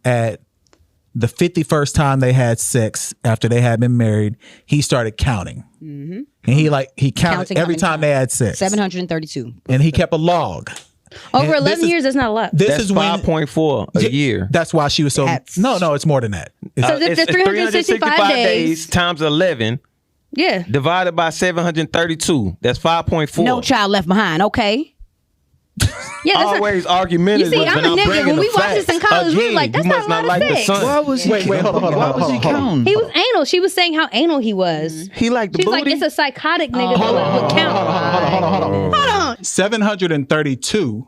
at the 51st time they had sex after they had been married, he started counting, and he counted Counting how every many time they had sex, 732. and he kept a log. Over And this 11 is- years, that's not a lot. This That's is when 5.4 a year. That's why she was so. That's- No, it's more than that. It's- So if there's 365 days times 11 Yeah. divided by 732. That's 5.4. No child left behind. Okay. Yeah, that's not, Always argumentative. You see, I'm a nigga. When we watched this in college, we were like, that's you not must a lot not of like the sex. sun. Why was he? Wait, hold on. Why was he counting? he was anal. She was saying how anal he was. He like the She was like, booty. it's a psychotic nigga Hold that on, would count. hold on. 732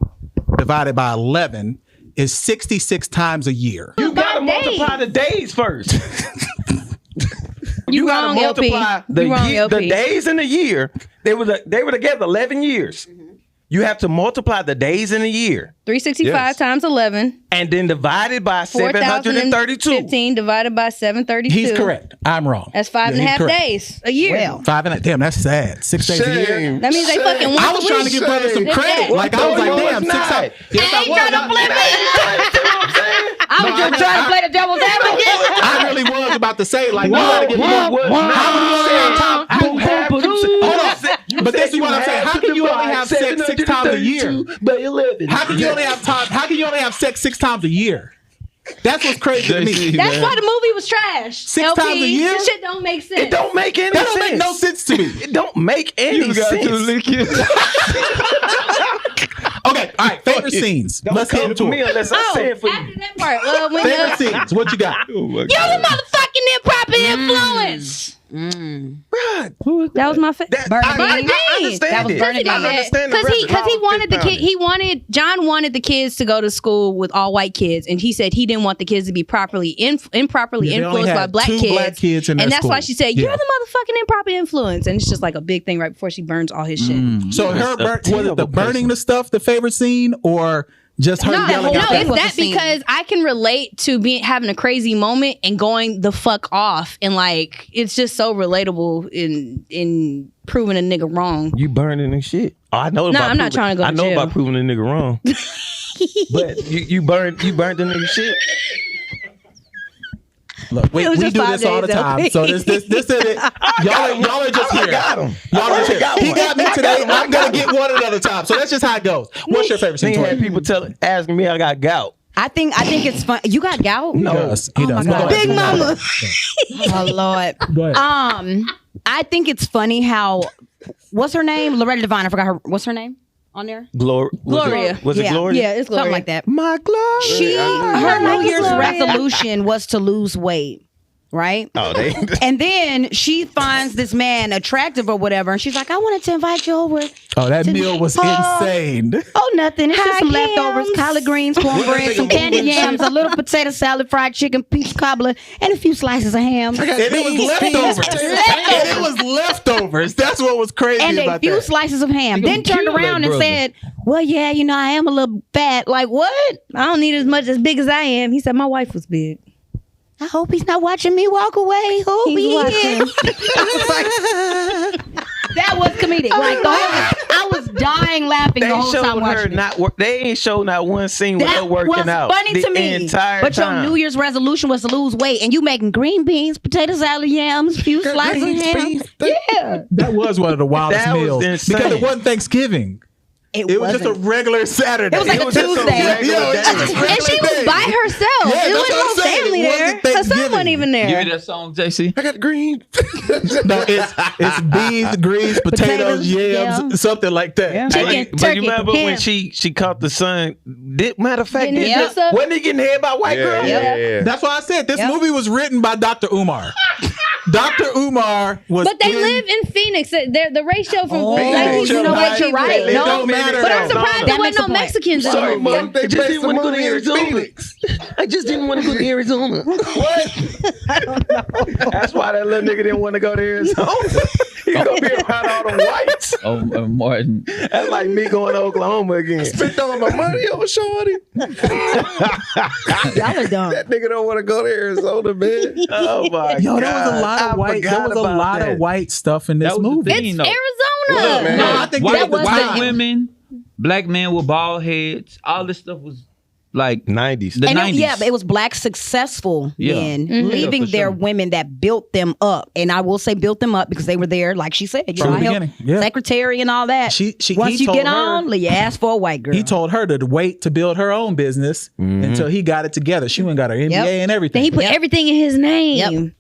divided by 11 is 66 times a year. you gotta By days. multiply the days first. You gotta wrong, LP. multiply You wrong, the LP. days in the year. They were together 11 years. You have to multiply the days in a year 365 Yes. times 11. and then divide it by 732. 4,015 divided by 732. He's correct. I'm wrong. That's 5.5 he's correct. days a year. Well. 5.5. Damn, that's sad. 6 days a year. Shame. That means they fucking once I was a trying week. to give brother some Shame. credit. Like I was No, like, you damn, was 6 not. times. Yes, I was. I was just trying to play the devil's advocate. I really was about to say, like, you gotta give me how many times? Hold on. But this is what I'm saying. How can you only have sex 6 times a year? By 11. How can you only have time? How can you only have sex 6 times a year? That's what's crazy to me. That's why the movie was trash. 6 LP, times a year? This shit don't make sense. It don't make any That sense. don't make no sense to me. It don't make any sense. Okay, all right. Favorite scenes. Don't Let's get come into to me it. unless I say it for After you. that part, when Favorite scenes. What you got? you're the motherfucking improper influence. That was my favorite. I understand That was it. Bernadette. I understand the Because he rest- wanted the kid. John wanted the kids to go to school with all white kids, and he said he didn't want the kids to be improperly Yeah, they only influenced by had black two kids. black kids in and that that's why school. she said, "You're Yeah. the motherfucking improper influence," and it's just like a big thing right before she burns all his shit. So her was it the burning the stuff the favorite scene or just her yelling No, out it's that? that because I can relate to having a crazy moment and going the fuck off, and like it's just so relatable in proving a nigga wrong. You burning and shit. Oh, I know. I'm not trying to go to I know jail. about proving a nigga wrong. But you burned the nigga shit. Look, we It was do just 5 this all the days, time. LP. So this is it. Y'all are just here. got him. Y'all are just here. got He one. got me I today. got him. I'm gonna get one another time. So that's just how it goes. What's your favorite scene? They had Tori? people asking me I got gout. I think it's fun. You got gout? He does. He does. my God. Go ahead. Big mama. Oh Lord. Go ahead. I think it's funny how what's her name? Loretta Devine. I forgot her. What's her name on there? Gloria. Was it Yeah. Gloria? Yeah, it's Something Gloria. like that. My Gloria. Her New Year's Gloria. resolution was to lose weight, right? Oh, they. And then she finds this man attractive or whatever, and she's like, "I wanted to invite you over." Oh, that meal was insane. Oh, nothing. It's just Hi, some Cams. leftovers, collard greens, cornbread, some candied yams, a little potato salad, fried chicken, peach cobbler, and a few slices of ham. And it was leftovers. And it was leftovers. That's what was crazy And a about few that. slices of ham. You Then gonna turned kill that around and brother. said, "Well, yeah, I am a little fat." Like, what? I don't need as big as I am. He said my wife was big. I hope he's not watching me walk away. Hope He's he watching. is. That was comedic. Like, I was dying laughing They the whole time showed her watching it. not work. They ain't showed not one scene with her That working was out. funny the to me. Entire But time. your New Year's resolution was to lose weight, and you making green beans, potato salad, yams, few slices of ham. Yeah, That was one of the wildest That was meals. insane. Because it wasn't Thanksgiving. It was just a regular Saturday. It was like a just a Tuesday. regular Yo, day. it's just a And regular she was day. by herself. Yeah, There that's was what I'm no saying. family It wasn't there. Her son Thanksgiving. wasn't even Give me there. that song, JC. I got green. No, it's beans, greens, potatoes, yams, yeah. something like that. Yeah. Chicken, But turkey, you remember ham. when she caught the son? Matter of fact, Getting his nuts up? wasn't he getting head by white girl? Yeah. That's why I said this Yep. movie was written by Dr. Umar. Dr. Umar was But they in- live in Phoenix. The ratio from Oh, black people you know to white what? You're people. right. It No, don't matter. But I'm though. surprised That there makes wasn't no a point. Mexicans in Sorry, the movie. Mom. I just didn't want to go to Arizona. I just didn't want to go to Arizona. What? That's why that little nigga didn't want to go to Arizona. He gonna be around all the whites. Oh, Martin. That's like me going to Oklahoma again. Spent all my money on shorty. y'all are dumb. That nigga don't want to go to Arizona, man. Oh my Yo, god! there was a lot of white. There was a lot of white stuff in this That was the movie. thing. It's No. Arizona. Look, man. No, I think White, that was white the- women, black men with bald heads, all this stuff was like 90s. the And 90s. but it was black successful Yeah. men Mm-hmm. leaving Yeah, for their sure. women that built them up. And I will say built them up because they were there, like she said, From the I helped beginning, yeah. secretary and all that. He Once you told get her- on, you ask for a white girl. He told her to wait to build her own business until he got it together. She went and got her MBA and everything. Then he put Yep. everything in his name.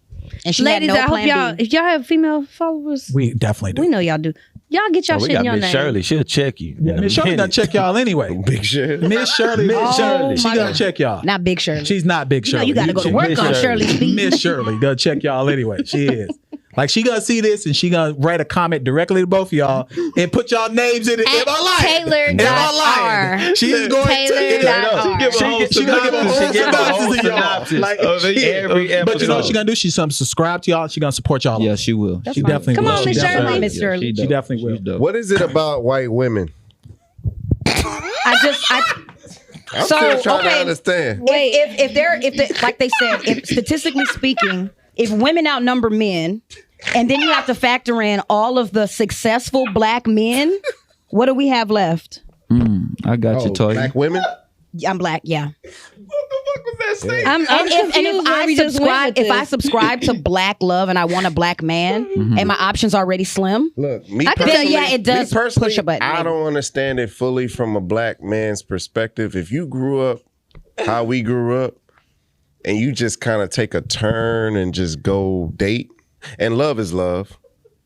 and she Ladies, had no I hope plan y'all, B. if y'all have female followers, We definitely do. we know y'all do. Y'all get y'all we shit in got your Miss name. Shirley. She'll check you. Yeah, Miss Shirley gonna check y'all anyway. Big shit. Miss Shirley, Oh, she my gonna God. check y'all. Not Big Shirley. She's not Big No, Shirley. you got to go to Miss work on Shirley. Shirley's feet. Miss Shirley gonna check y'all anyway. She is. Like she gonna see this and she gonna write a comment directly to both of y'all and put y'all names in it. Am I lying? Taylor Am I lying? R. She's going Taylor to. dot R. She give a whole She gonna give a whole synopsis. She give a whole synopsis of y'all. synopsis Like of she- every But you know what episode. she's gonna do? She's gonna subscribe to y'all. She's gonna support y'all. Yeah, she will. She definitely Come will. on, She Miss definitely Shirley. will. Miss Shirley. She She definitely will. She's dope. What is it about white women? I I'm So, still trying to okay. understand. Wait. if like they said, if statistically speaking, if women outnumber men, and then you have to factor in all of the successful black men, what do we have left? I got you, Toy. Black women? I'm black, yeah. I'm And if confused where we just went with if I this. subscribe to black love and I want a black man, and my options already slim, Look, me I can personally, tell, yeah, it does me personally, push a button, I maybe. don't understand it fully from a black man's perspective. If you grew up how we grew up and you just kind of take a turn and just go date, and love is love,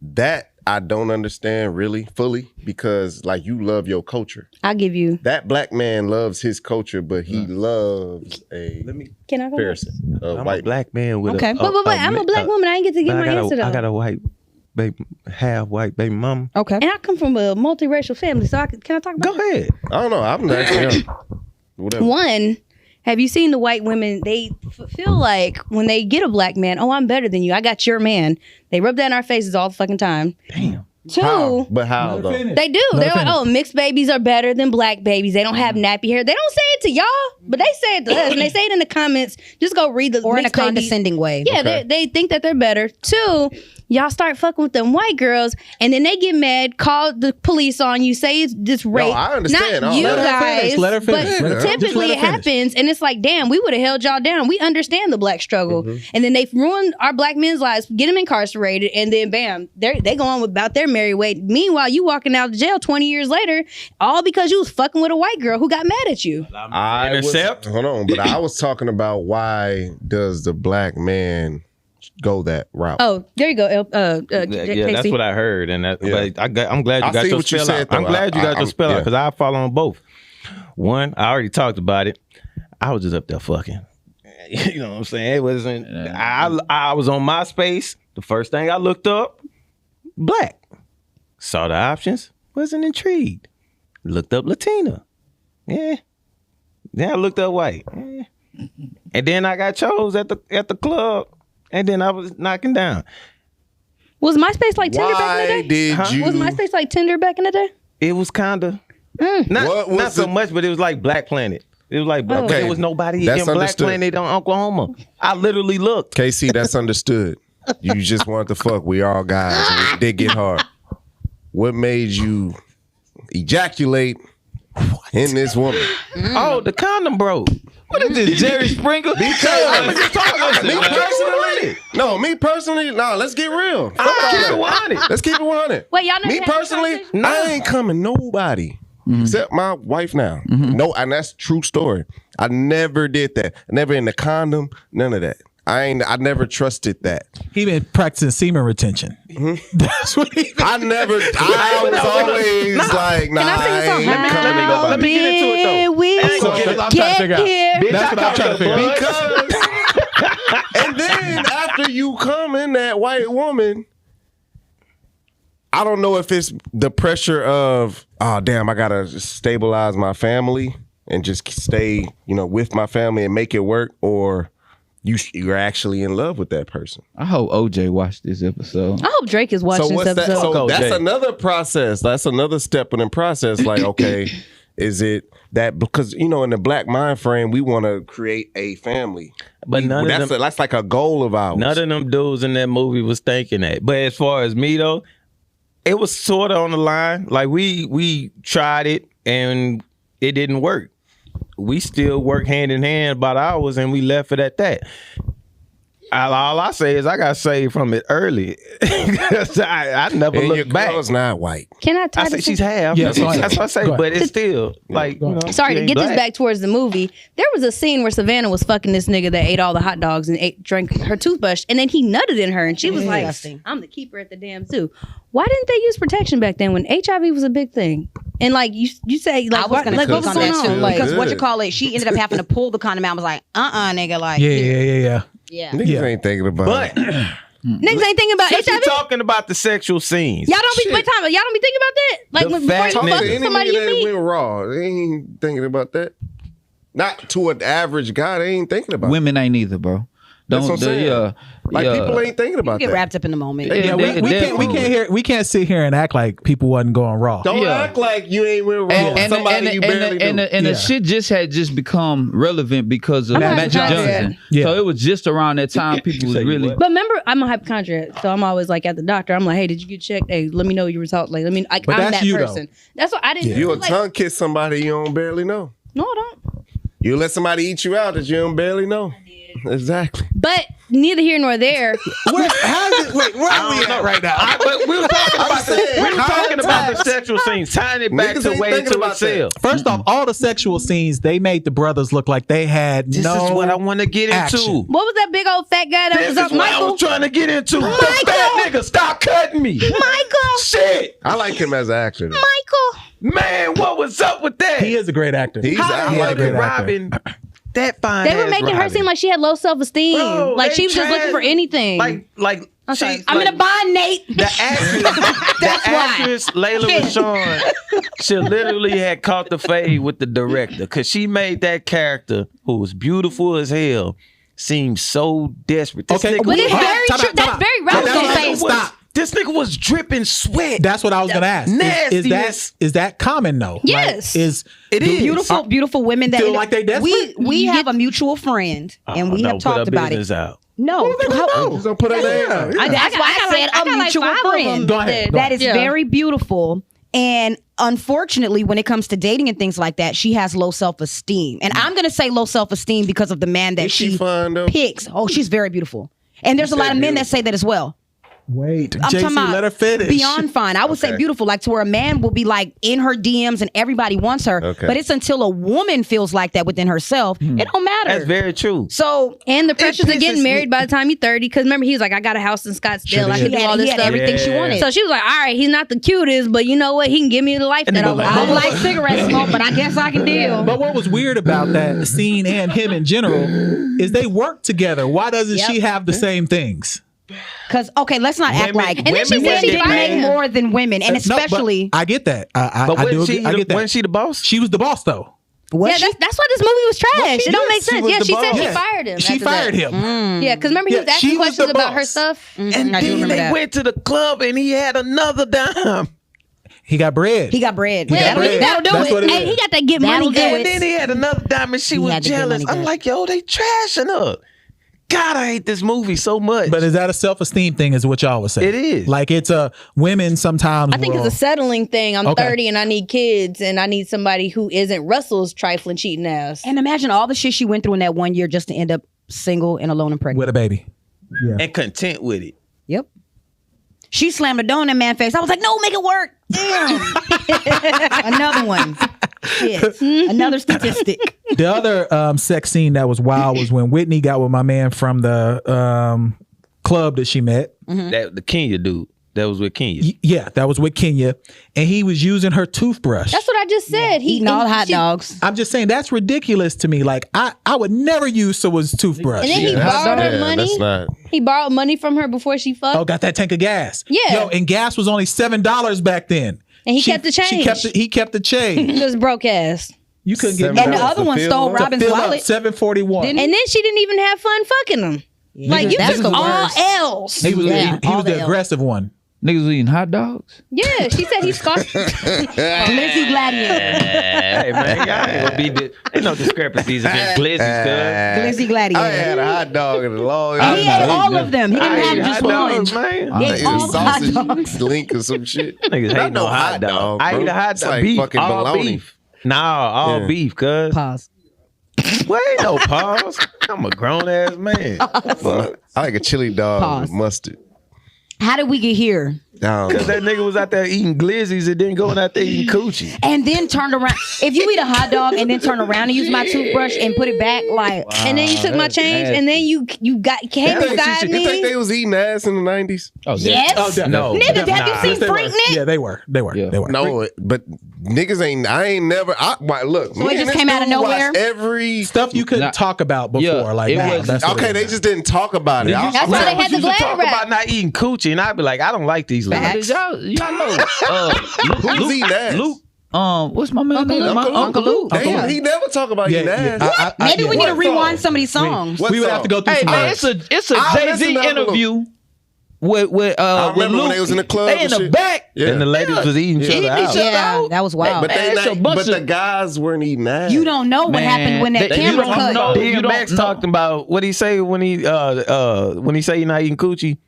that I don't understand really fully because like you love your culture. I'll give you. That black man loves his culture, but he loves a Can I go? comparison. A I'm white a black man with Okay, a but I'm a black woman. I ain't get to get my answer though. I got a white baby, half white baby mama. Okay. And I come from a multiracial family, so can I talk about Go ahead. I don't know. I'm not actually whatever. One, have you seen the white women? They feel like when they get a black man, oh, I'm better than you. I got your man. They rub that in our faces all the fucking time. Damn. Two, How? But how though? they do. They're like, oh, mixed babies are better than black babies. They don't have nappy hair. They don't say it to y'all, but they say it to us. And they say it in the comments. Just go read the Or in a mixed babies. condescending way. Yeah, they think that they're better. Two, y'all start fucking with them white girls, and then they get mad, call the police on you, say it's just rape. I understand Not all you that. guys, Let her finish. but Let her- just typically let it her finish. happens, and it's like, damn, we would have held y'all down. We understand the black struggle, and then they ruin our black men's lives, get them incarcerated, and then bam, they go on about their merry way. Meanwhile, you walking out of jail 20 years later, all because you was fucking with a white girl who got mad at you. Hold on, but I was talking about why does the black man go that route? Oh, there you go, Yeah, Casey. that's what I heard, and that. Yeah. But I'm glad you I got see your what you spell said, out. I'm though. glad you got your spell out yeah. because I follow on both. One, I already talked about it. I was just up there fucking. You know what I'm saying? It wasn't. I was on MySpace. The first thing I looked up, black. Saw the options. Wasn't intrigued. Looked up Latina. Yeah. Then I looked up white. Yeah. And then I got chose at the club. And then I was knocking down. Was MySpace like Tinder back Why in the day? did you? Was MySpace like Tinder back in the day? It was kind of What not was so the- much, but it was like Black Planet. It was like Okay. there was nobody That's in Black understood. Planet on Oklahoma. I literally looked. KC, that's understood. You just want to fuck. We all guys. We did get hard. What made you ejaculate in this woman? Oh, the condom broke. What is this, Jerry Springer? Because me personally, no. Let's get real. Fuck all Keep it that. 100. Let's keep it 100. Wait, y'all never Me had this personally, conversation? I ain't coming nobody except my wife now. No, and that's true story. I never did that. Never in the condom. None of that. I never trusted that. He been practicing semen retention. That's what he. I was always like, nah, Can I sing a song? ain't coming to let me nobody. get into it, though. Here we That's what I'm trying to get figure out. here. That's what I'm trying to figure out. Because, and then after you come in that white woman, I don't know if it's the pressure of, oh damn, I gotta stabilize my family and just stay, with my family and make it work, or you're actually in love with that person. I hope OJ watched this episode. I hope Drake is watching So what's this that? episode. So Go, that's Jay. another process. That's another step in the process. Like, okay, is it that because in the black mind frame we want to create a family, But none of them, that's like a goal of ours. none of them dudes in that movie was thinking that. But as far as me though, it was sort of on the line. Like we tried it and it didn't work. We still work hand in hand about ours, and we left it at that. All I say is I got saved from it early. I never and your looked back. girl's not white. Can I I tie say this she's in? half. Yeah, that's what I say. go ahead. But it's still like Sorry she to ain't get this black. back towards the movie. There was a scene where Savannah was fucking this nigga that ate all the hot dogs and drank her toothbrush, and then he nutted in her, and she was like, Disgusting. "I'm the keeper at the damn zoo." Why didn't they use protection back then when HIV was a big thing? And like you say, like I was gonna like, speak what was on going that too, on? Like, because what you call it, she ended up having to pull the condom out. I was like, nigga, like, Yeah. yeah. Niggas Yeah. ain't thinking about But it. niggas ain't thinking about since HIV. you're talking about the sexual scenes, Y'all don't be wait, time. Y'all don't be thinking about that. Like The when before fact you Talk nigga. fuck to any somebody nigga you that meet. went raw. They ain't thinking about that. Not to an average guy. They ain't thinking about it. Women ain't either, bro. That's what I'm saying. Like people ain't thinking about Get that. wrapped up in the moment. Yeah, we can't sit here and act like people wasn't going raw. Don't Yeah. act like you ain't went raw. And Somebody you barely do. the Yeah. shit just had become relevant because of I'm a Magic hypochondriac. Johnson. Yeah. So it was just around that time people was say you really. what? But remember, I'm a hypochondriac, so I'm always like at the doctor. I'm like, hey, did you get checked? Hey, let me know your result. Like, I'm But that that's you, though. person. That's what I didn't. You a like, tongue kiss somebody you don't barely know. No, I don't. You let somebody eat you out that you don't barely know. Exactly. But neither here nor there. Where are we at right now? But we were talking about the sexual scenes, tying it back Niggas to ain't way thinking to about itself. First off, all the sexual scenes, they made the brothers look like they had This no is what I want to get action. into. What was that big old fat guy that This was is up? what I Michael. was trying to get into. The fat nigga, stop cutting me. Michael. Shit. I like him as an actor. though. Michael. Man, what was up with that? He is a great actor. He's How I the like hell did him. Robin, that fine They were ass making her Robin. seem like she had low self-esteem. Bro, like they she was just looking for tried- anything. Like I'm she, sorry. I'm like, in a bind, Nate. the actress Layla Rashawn, she literally had caught the fade with the director because she made that character who was beautiful as hell seem so desperate. This Okay, nigga but it's was- very Time true. out, That's time out. very That's relevant. what I'm Say, saying. Stop. This nigga was dripping sweat. That's what I was going to ask. Nastiness. Is that common though? Yes. Like, is It is. Beautiful women that feel like they desperate? we have a mutual friend and we have talked about it. Out. No, He's gonna put her there. that's why I said a mutual friend. Go ahead. That is Yeah. very beautiful. And unfortunately, when it comes to dating and things like that, she has low self-esteem. And I'm going to say low self-esteem because of the man that Is she fun though? picks. Oh, she's very beautiful. And there's a lot of men that say that as well. Wait, I'm JC, talking about let her finish. beyond fine. I would say beautiful, like to where a man will be like in her DMs and everybody wants her. Okay. But it's until a woman feels like that within herself, it don't matter. That's very true. So and the pressures of pisses getting me- married by the time you're 30. Because remember, he was like, I got a house in Scottsdale. I did. can do all he this had stuff. everything she wanted. So she was like, all right, he's not the cutest, but you know what? He can give me the life that I nigga want. I don't like cigarette smoke, but I guess I can deal. But what was weird about that scene and him in general is they work together. Why doesn't she have the same things? Because okay, let's not act Women- like And then she women said she get fired mad. him. more than women, and No, but especially I get that. I But do wasn't agree. she, I get that. wasn't she the boss? She was the boss though. Yeah, that's why this movie was trash. she It don't did. make She sense. was Yeah, the she said boss. she Yeah. fired him. She after fired that. him. Yeah, because remember he Yeah, was asking she was questions the about her boss. stuff. And I do then remember they that. went to the club and he had another dime. He got bread. he got bread. He got That'll, bread. that'll do That's it. what it Hey, is. he got that get That'll money do good. it. And then he had another dime and she was had to get jealous. money I'm back. like, yo, they trashing her. God, I hate this movie so much. But is that a self-esteem thing? Is what y'all would say? It is. Like it's a women sometimes. I think will- it's a settling thing. I'm Okay. 30 and I need kids and I need somebody who isn't Russell's trifling, cheating ass. And imagine all the shit she went through in that 1 year just to end up single and alone and pregnant. with a baby. and content with it. Yep. She slammed a door in that man's face. I was like, no, make it work. Damn. Another one. Shit. Another statistic. The other sex scene that was wild was when Whitney got with my man from the club that she met. That the Kenya dude. That was with Kenya. Yeah, that was with Kenya, and he was using her toothbrush. That's what I just said. He Eating all and hot she- dogs. I'm just saying that's ridiculous to me. Like I would never use someone's toothbrush. And then he that's- borrowed her yeah, money. That's not. He borrowed money from her before she fucked. Oh, got that tank of gas. Yeah. Yo, and gas was only $7 back then. And he kept the change. He kept the change. Just broke ass. You couldn't get $7 And the to other one fill stole up? Robin's fill up wallet. $7.41. And then she didn't even have fun fucking him. Like you That's took the all worst. L's. He was Yeah, he all was the the L's. aggressive one. Niggas was eating hot dogs. Yeah, she said he scarfed. Glizzy Gladiator. Hey man, y'all ain't gonna be ain't no discrepancies against Glizzy's cuz. Glizzy Gladiator. I had a hot dog in a long And he ate time. all of them. He didn't have just one. man. I ate ate all a the hot sausage dogs. link or some shit. Niggas Not hate no hot dog. I bro. eat a hot It's dog. like Beef, fucking all bologna. beef. Nah, all Yeah. beef, cuz. Pause. Wait, no pause. I'm a grown ass man. I like a chili dog Pause. with mustard. How did we get here? Down. Cause that nigga was out there eating glizzies and then going out there eating coochie. And then turned around. If you eat a hot dog and then turn around and use my toothbrush and put it back, like And then you took my change, and then you came You think beside you think me. they was eating ass in the 90s? Oh, yes, No. nigga, have you Nah. seen They Freaknik? were. Yeah, they were. They were. Yeah. They were. No, but niggas ain't. I ain't never. Look. So it me just and this came out of dude nowhere? watched Every. Stuff you couldn't Nah. talk about before. Yeah, like it now. was- That's what Okay, it they is. just didn't talk about it. That's why they had the used to glad talk wrap. about not eating coochie, and I'd be like, I don't like these Facts. ladies. Y'all know. Who's eating ass? Luke. What's my man name? Uncle Luke. Uncle Damn, Luke. he never talk about eating Yeah, ass. Maybe we need to What rewind song? some of these songs. What we would have to go through Hey some man, lyrics. it's a I Jay listen Z to Uncle Luke. interview with I with remember when Luke. they was in the club They in and the shit. back. Yeah. And the ladies was eating each other Eating out. each other Yeah, out. that was wild. But they It's a not, bunch but the of- guys weren't eating ass. You don't know what Man, happened when that they- camera you don't cut. know. You don't DMX know. talked about what he say when he say he not eating coochie.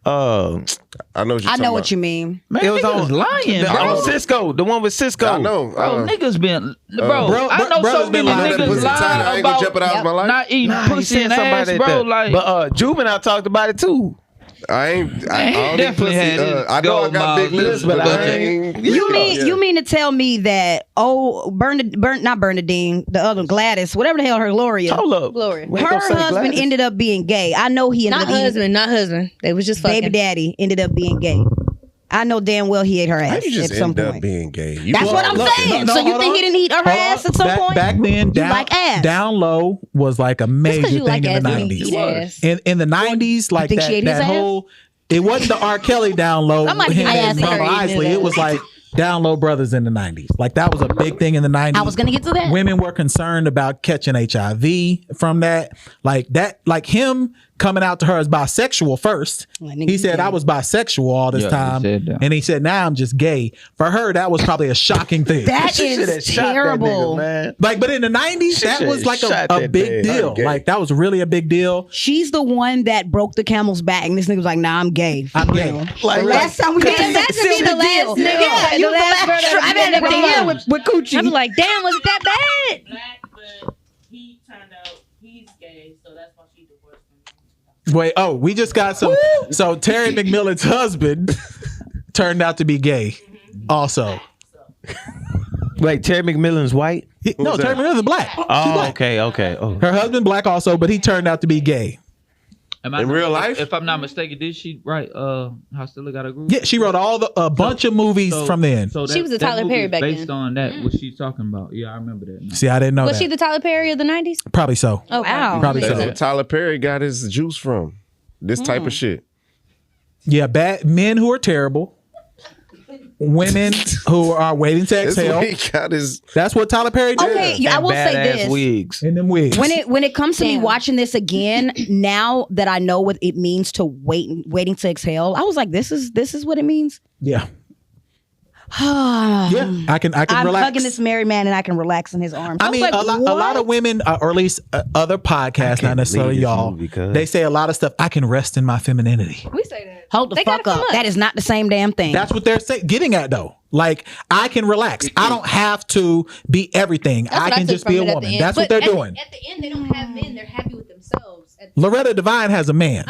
I know what you're I talking know about. what you mean. Man, It was niggas on lying, on bro. Cisco, the one with Cisco. I know. Bro, niggas been, bro. I know brothers so been many lying. niggas Pussy tight, I lie ain't gonna about jeopardize my life. not eating Nah, he pussy said and ass, somebody bro. that. Like, But Juvenile talked about it too. I he don't eat definitely pussy. had his I know I got gold big mouth lips, lips, but but I ain't. You mean to tell me that not Bernadine, the other Gladys, whatever the hell her Gloria, Hold up. Gloria. Wait, her don't say husband Gladys. ended up being gay. I know he ended Not up eating- husband, not husband. They was just fucking. baby daddy ended up being gay. I know damn well he ate her How ass you just at some end up point. being gay? That's what I'm saying. So you hold think on. he didn't eat her Hold ass on. at some point? Back then, You like ass. down low was like a Just major 'cause you thing like in ass the doesn't mean 90s. eat ass. In the 90s, like think she ate his that ass? whole, it wasn't the R. Kelly down low. Somebody with him can and ask her Mama eating Isley. his It was like down low brothers in the 90s. Like that was a big thing in the 90s. I was gonna get to that. Women were concerned about catching HIV from that. Like him coming out to her as bisexual first. Like, nigga, He said, you I was bisexual all this Yeah, he time. said that. And he said, now I'm just gay. For her, that was probably a shocking thing. That She shoulda is shot that terrible. nigga, man. Like, but in the 90s, She that shoulda was like shot a that big man. deal. I'm gay. Like, that was really a big deal. She's the one that broke the camel's back, and this nigga was like, "Nah, I'm gay." I'm gay. Like, The last time we Because did that could be the last nigga. Yeah, you The last girl that I've was been at the in the end room. with Coochie. I'm like, damn, was it that bad? Black, but he turned out he's gay, so that's why she divorced him. Wait, we just got some. So Terry McMillan's husband turned out to be gay also. Wait, Terry McMillan's white? No, Terry McMillan's black. She's Oh, black. okay. Oh. Her husband black also, but he turned out to be gay. am I In not- real life? If I'm not mistaken, did she write How Stella Got a Groove? Yeah, she wrote a bunch of movies from then. So She was a Tyler movie Perry is back based then. on that, what she's talking about. Yeah, I remember that. now. See, I didn't know Was that. she the Tyler Perry of the 90s? Probably so. Oh, wow. Probably That's so. where Tyler Perry got his juice from. This type of shit. Yeah, bad men who are terrible. Women who are waiting to That's exhale. where he got his. That's what Tyler Perry did. Okay, I will say Badass this. wigs. In them wigs. When it comes to me Damn. watching this again, now that I know what it means to waiting to exhale, I was like, this is what it means. Yeah. Yeah. I can I'm relax. hugging this married man and I can relax in his arms. I was mean, like, a lot of what? women, or at least other podcasts, not can't necessarily believe this y'all, movie, cuz. they say a lot of stuff. I can rest in my femininity. We say that. Hold the They fuck gotta come up. up. That is not the same damn thing. That's what they're getting at, though. Like, I can relax. I don't have to be everything. I what I can took just be a from it at woman. the end. That's what But they're doing. At the end, they don't have men. They're happy with themselves. Loretta Devine has a man.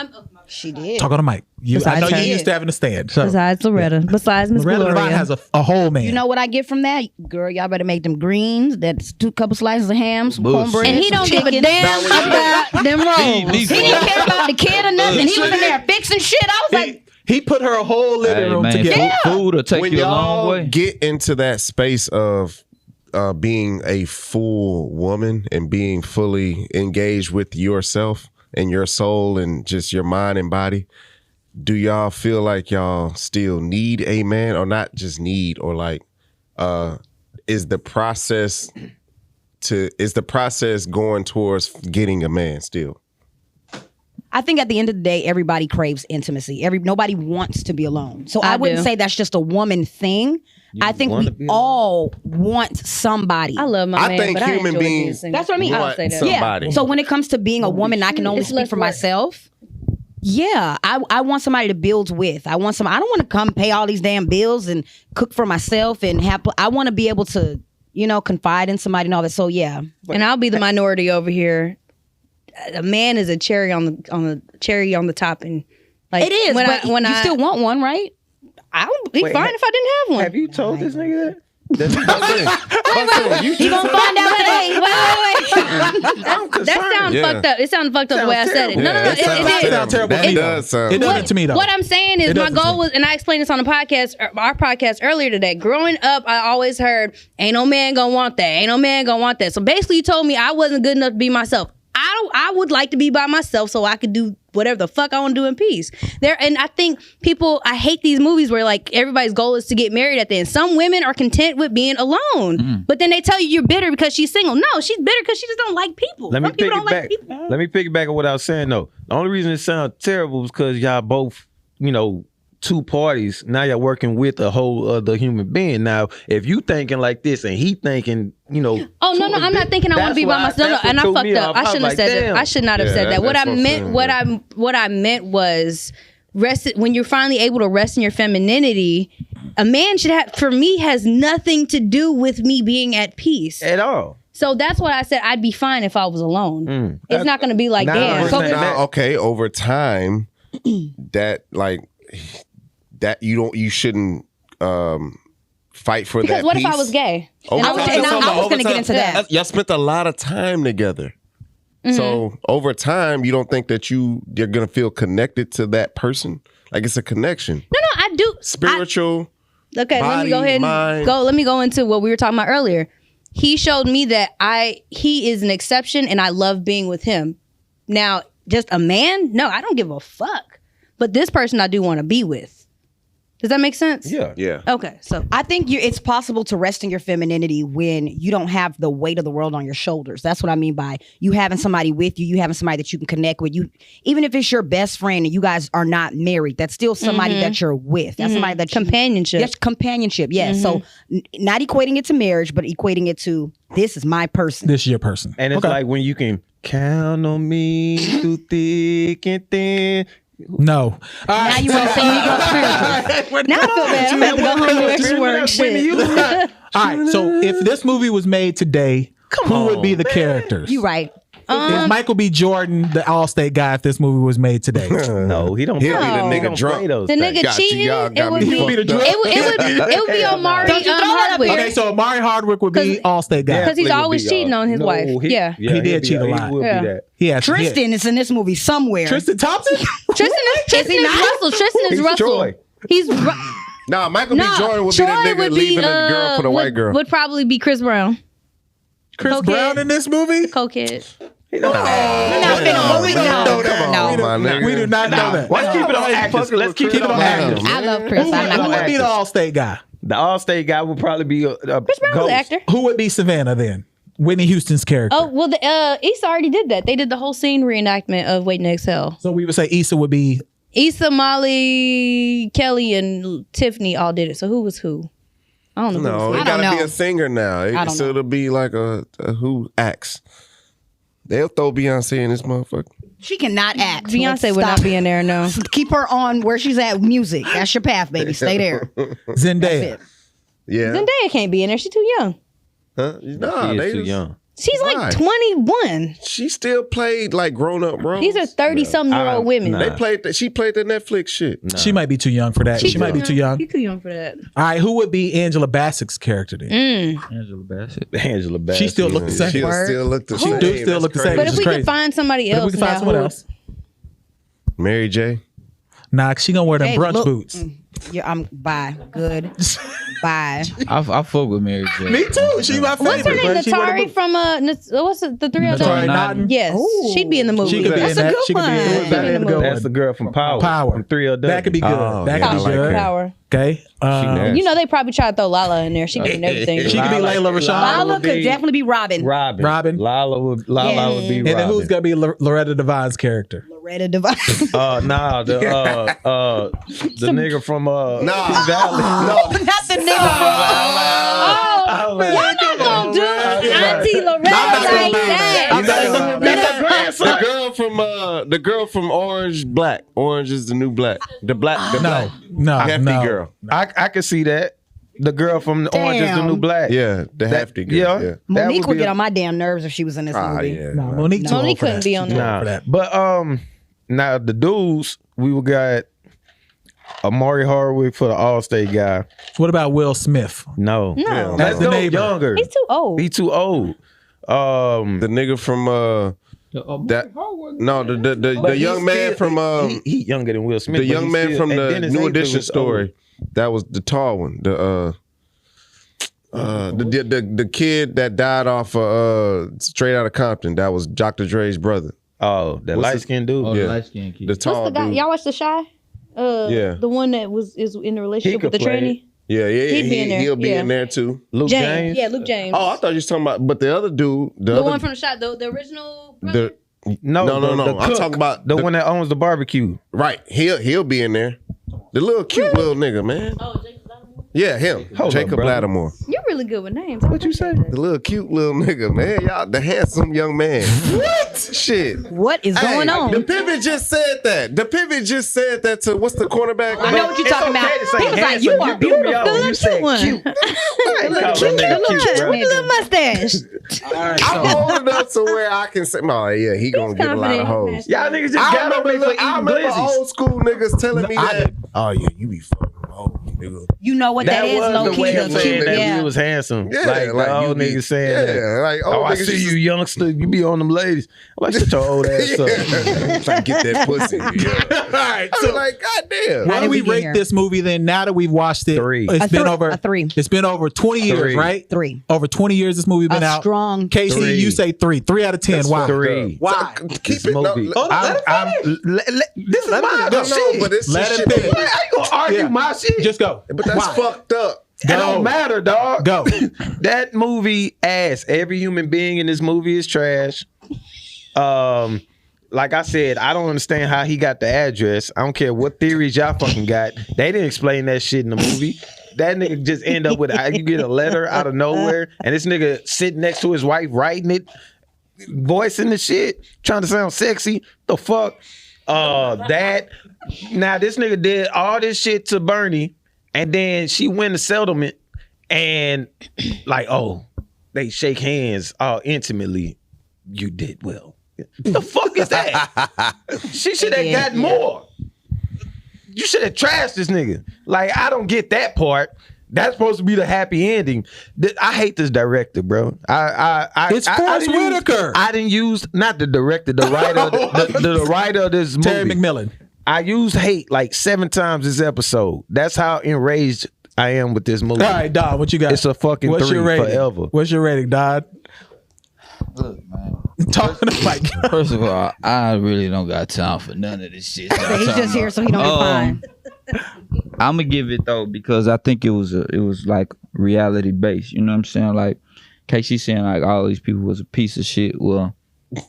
she did. Talk on the mic. I Besides know her. you used to having a stand. So. Besides Loretta. Besides Miss Loretta Gloria. Devine has a whole man. You know what I get from that? Girl, y'all better make them greens. That's 2 couple slices of ham, some Bullshit. cornbread. And he some don't give a chicken. damn about them rolls. These He didn't care about the kid or nothing. He was in there fixing shit. I was like, he put her whole living Hey, room man, together. food will take When you a long y'all way. get into that space of being a full woman and being fully engaged with yourself and your soul and just your mind and body, do y'all feel like y'all still need a man, or not just need, or like is the process going towards getting a man still? I think at the end of the day, everybody craves intimacy. Nobody wants to be alone. So I wouldn't do. say that's just a woman thing. I think wanna we be all want somebody. I love my I man, think but human I enjoy being beings- single. That's what I mean. I'll want say that. somebody. Yeah. So when it comes to being a woman, I can only It's speak less for work. myself. Yeah, I want somebody to build with. I don't want to come pay all these damn bills and cook for myself and have. I want to be able to, confide in somebody and all that. So yeah, And I'll be the minority over here. A man is a cherry on the top, and like it is. When But you still want one, right? I would be Wait, fine if I didn't have one. Have you told this nigga that? That's what I'm saying. You gonna find out today? Wait. I'm concerned. That sounds Yeah. fucked up. It sounded fucked up the way I said it. No, Yeah, it did. sounds terrible. That to me, does though. sound It doesn't to me though. What I'm saying is It my doesn't to goal me. was, and I explained this on the podcast, our podcast earlier today. Growing up, I always heard, "Ain't no man gonna want that. Ain't no man gonna want that." So basically, you told me I wasn't good enough to be myself. I would like to be by myself so I could do whatever the fuck I want to do in peace. And I think I hate these movies where like everybody's goal is to get married at the end. Some women are content with being alone, but then they tell you you're bitter because she's single. No, she's bitter because she just don't like people. Let me Some people don't like piggyback. people. Let me piggyback on what I was saying though. The only reason it sounds terrible is because y'all both, two parties. Now y'all working with a whole other human being. Now, if you thinking like this and he thinking, Oh no, I'm not thinking I want to be by myself. No, and I fucked up. I shouldn't have said that. I should not have Yeah, said that. What I that's what I'm meant, saying, what I meant was when you're finally able to rest in your femininity, a man should have, for me, has nothing to do with me being at peace at all. So that's what I said. I'd be fine if I was alone. It's not going to be like, Nah, damn. So okay, over time, that you shouldn't fight for because that. what peace. if I was gay? Over I was time. going to get into that. Y'all spent a lot of time together. So over time, you don't think that you're gonna feel connected to that person? Like it's a connection. No, I do. Spiritual. Okay, let me body, go ahead and mind. let me go into what we were talking about earlier. He showed me that he is an exception and I love being with him. Now, just a man? No, I don't give a fuck. But this person I do want to be with. Does that make sense? Yeah. Okay, so I think it's possible to rest in your femininity when you don't have the weight of the world on your shoulders. That's what I mean by you having somebody with you, you having somebody that you can connect with. You, even if it's your best friend and you guys are not married, that's still somebody that you're with. That's somebody that companionship. Yes, companionship. Yes. So not equating it to marriage, but equating it to this is my person. This is your person. And it's like when you can count on me through thick and thin. No. Now you want to sing Negro spiritual. now I feel bad. I'm going to go home and do extra work. Shit. All right. So if this movie was made today, who would be the characters? You right. Is Michael B. Jordan the All-State guy if this movie was made today? No, he don't. He'll be the he nigga don't drunk. play those The things. nigga Got you. cheating, Y'all it got would me be fucked up. it would be Omari Hardwick. Okay, so Amari Hardwick would be All-State guy. Because he's Definitely would always be, cheating on his wife. Yeah. He did cheat a lot. He would Yeah. be that. He has Tristan is in this movie somewhere. Tristan Thompson? Tristan is Russell. Tristan is He's Russell. Troy. He's Nah, Michael B. Jordan would be Troy that nigga would be, leaving the girl for the white girl. Would probably be Chris Brown. Chris Cokehead. Brown in this movie? Cokehead. Come on, my nigga. We do not know that. Let's keep it on actors. Let's keep it on actors. I love Chris. Who I'm not would gonna be the All-State guy? The All-State guy would probably be Chris Brown was Ghost. an actor. Who would be Savannah then? Whitney Houston's character. Oh, well, Issa already did that. They did the whole scene reenactment of Waiting to Exhale. So we would say Issa would be. Issa, Molly, Kelly, and Tiffany all did it. So who was who? I don't know. No, Who was it who. gotta know. be a singer now. So it'll be like a who acts. They'll throw Beyonce in this motherfucker. She cannot act. Beyonce Let's would stop not be in there, no. Keep her on where she's at. Music. That's your path, baby. Stay there. Zendaya. Yeah. Zendaya can't be in there. She's too young. Huh? Nah, He they is too just- young. She's Why? like 21. She still played like grown up roles. These are 30-something-year-old women. nah. They played that. She played the Netflix shit. She might be too young for that. She might be too young. She's too young for that. All right, who would be Angela Bassett's character then? Angela Bassett. Angela Bassett. She still looked the same. She'll still look the same. do still look the same. But Which if is we crazy. could find somebody But if else, we can find now, someone who- else. Mary J. Nah, she gonna wear them Hey, brunch look- boots. Yeah, I'm bye. Good. Bye. I fuck with Mary J. Me too. She's my favorite. What's her name? but she wear the Natari boots. from what's it, the three of Natari them? Naughton. Yes, she'd be in the movie. She could be in That's a that. good She could be in one. that. That'd be a good That's the one. girl from Power. Power. From 3LW. That could be good. Oh, That yeah, could I be like good. her. Power. Okay. nasty. You know they probably tried to throw Lala in there. She could be everything. She could be Layla Rashawn. Lala could definitely be Robin. Robin. Lala would be And Robin. then who's gonna be Loretta Devine's character? Loretta Devine. Nah, the nigga from Valley. Not the nigga. Oh, y'all not gonna do Auntie Loretta like that. The girl from Orange Black. Orange is the new black. The black. No, hefty no. girl. I can see that. The girl from the Orange is the New Black. Yeah, the hefty girl. Yeah. Yeah. That Monique would be get a- on my damn nerves if she was in this movie. Yeah. No, Monique too old Monique for couldn't that. be on She's too there. old for that. But now the dudes, we got Amari Hardwick for the All-State guy. What about Will Smith? No. No. That's the go neighbor. younger. He's too old. He too old. The nigga from that the young man from he younger than Will Smith. the but young he man still- from and the Dennis New Haysbert Edition was story. That was the tall one. The kid that died off Straight Outta Compton. That was Dr. Dre's brother. old. Oh, that What's light skinned dude. Oh, Yeah. the light skinned kid. The tall What's the guy? dude. Y'all watch The Shy? Yeah. The one that is in a relationship could with the play tranny. Yeah, He'd be in there. he'll be Yeah. in there too. Luke James. Yeah, Luke James. Oh, I thought you was talking about, but the other dude, the one from The Shy, the original brother? No, No. the I'm cook, talking about the one that owns the barbecue. right. He'll be in there. The little cute little nigga, man. Oh, Jacob Lattimore? Yeah, him. Hold up, Jacob brother. Lattimore. You're really good with names. What you say? The little cute little nigga, man. Y'all, the handsome young man. What? Shit. What is going on? The pivot just said that. The pivot just said that to what's the cornerback? I know what you're talking about. okay to say He was like, handsome. "You are You threw me beautiful." off. The little You said cute one. cute. Look, Cute nigga, with a little mustache. I'm old enough to where I can say, oh yeah, he gonna get a lot of confident. hoes. Y'all niggas just I got on me for remember eating glizzies. old school niggas telling me that. Oh yeah, you be fucking old, nigga. You know what that is, was low the key. way of The saying cute, that yeah. he was handsome. Yeah, like the old you be- niggas saying that. Yeah, like Oh, I niggas see just- you youngster. You be on them ladies. I'm like, shut your old ass up. Trying to get that pussy. Yeah. All right, I so was like, goddamn. what How do did we we get rate here? this movie then? Now that we've watched it, 3. It's A been three- over a 3. It's been over 20 years, 3. right? 3. Over 20 years this movie been A out. strong Casey, 3. you say 3. 3 out of 10. That's Why? 3. Why? Keep This it. No, movie. Hold on, let him This is Let him my finish. shit. but it's Let some him shit- finish. I ain't gonna argue Yeah. my shit. Just go. But that's Why? fucked up. It don't matter, dog. Go. That movie ass. Every human being in this movie is trash. Like I said, I don't understand how he got the address. I don't care what theories y'all fucking got. They didn't explain that shit in the movie. That nigga just end up with you get a letter out of nowhere, and this nigga sitting next to his wife writing it, voicing the shit, trying to sound sexy. The fuck? That now this nigga did all this shit to Bernie, and then she win the settlement, and like, oh, they shake hands all intimately. You did well. The fuck is that? She should have got more. You should have trashed this nigga. Like, I don't get that part. That's supposed to be the happy ending. I hate this director, bro. It's Forrest Whitaker. I didn't use not the director, the writer, the writer of this movie. Terry McMillan. I used hate like 7 times this episode. That's how enraged I am with this movie. All right, Don, what you got? It's a fucking What's 3 your rating? forever. What's your rating, Don? Look, man. Talking to Mike. First of all, I really don't got time for none of this shit. He's just here so he don't get fined. I'm gonna give it though because I think it was like reality based. You know what I'm saying? Like Casey saying like all these people was a piece of shit. Well,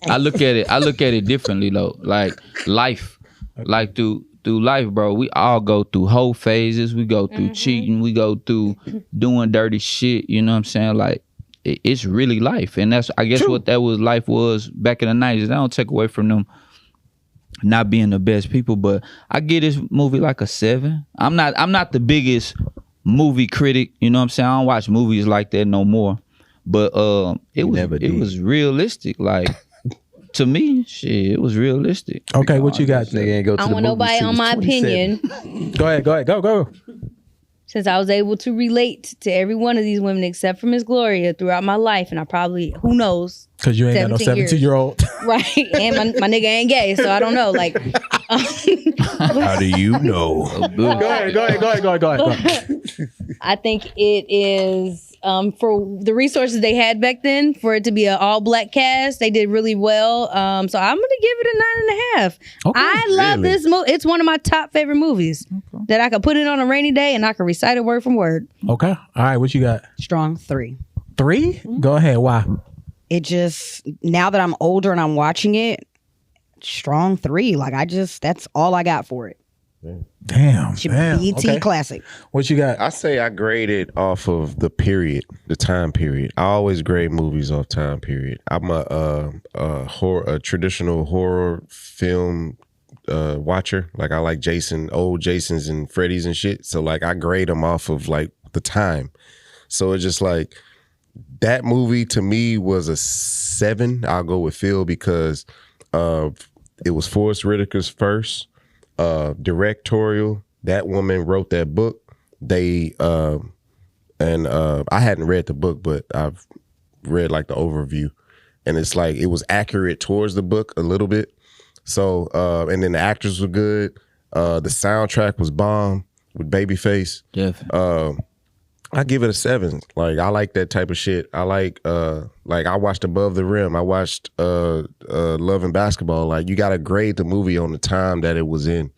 I look at it differently though. Like life, like through life, bro. We all go through whole phases. We go through cheating. We go through doing dirty shit. You know what I'm saying? Like it's really life, and that's I guess what that was life was back in the 90s. I don't take away from them not being the best people, but I give this movie like a 7. I'm not the biggest movie critic, you know what I'm saying? I don't watch movies like that no more. But it was realistic. Like to me, shit, it was realistic. Okay, what you got? Nigga ain't go to I the want movies nobody till on my 27. opinion. Go ahead. Go. Since I was able to relate to every one of these women except for Miss Gloria throughout my life, and I probably, who knows, Because you ain't got no 17 17-year-old. right? And my nigga ain't gay, so I don't know. Like, How do you know? Go ahead. I think it is for the resources they had back then, for it to be an all black cast, they did really well. So I'm gonna give it a 9.5. Okay. I love this movie. It's one of my top favorite movies that I could put it on a rainy day and I could recite it word from word. Okay. All right, what you got? Strong 3. 3? Go ahead. Why? It just, now that I'm older and I'm watching it, strong 3. Like that's all I got for it. Damn. Should be BET Okay. classic. What you got? I say I grade it off of the period, the time period. I always grade movies off time period. I'm a traditional horror film watcher. Like I like old Jasons and Freddy's and shit. So like I grade them off of like the time. So it's just like that movie to me was a 7. I'll go with Phil because it was Forrest Whitaker's first directorial. That woman wrote that book. I hadn't read the book, but I've read like the overview, and it's like it was accurate towards the book a little bit. So and then the actors were good. The soundtrack was bomb with Babyface. Definitely. I give it a 7. Like I like that type of shit. I like I watched Above the Rim. I watched Love and Basketball. Like you gotta grade the movie on the time that it was in.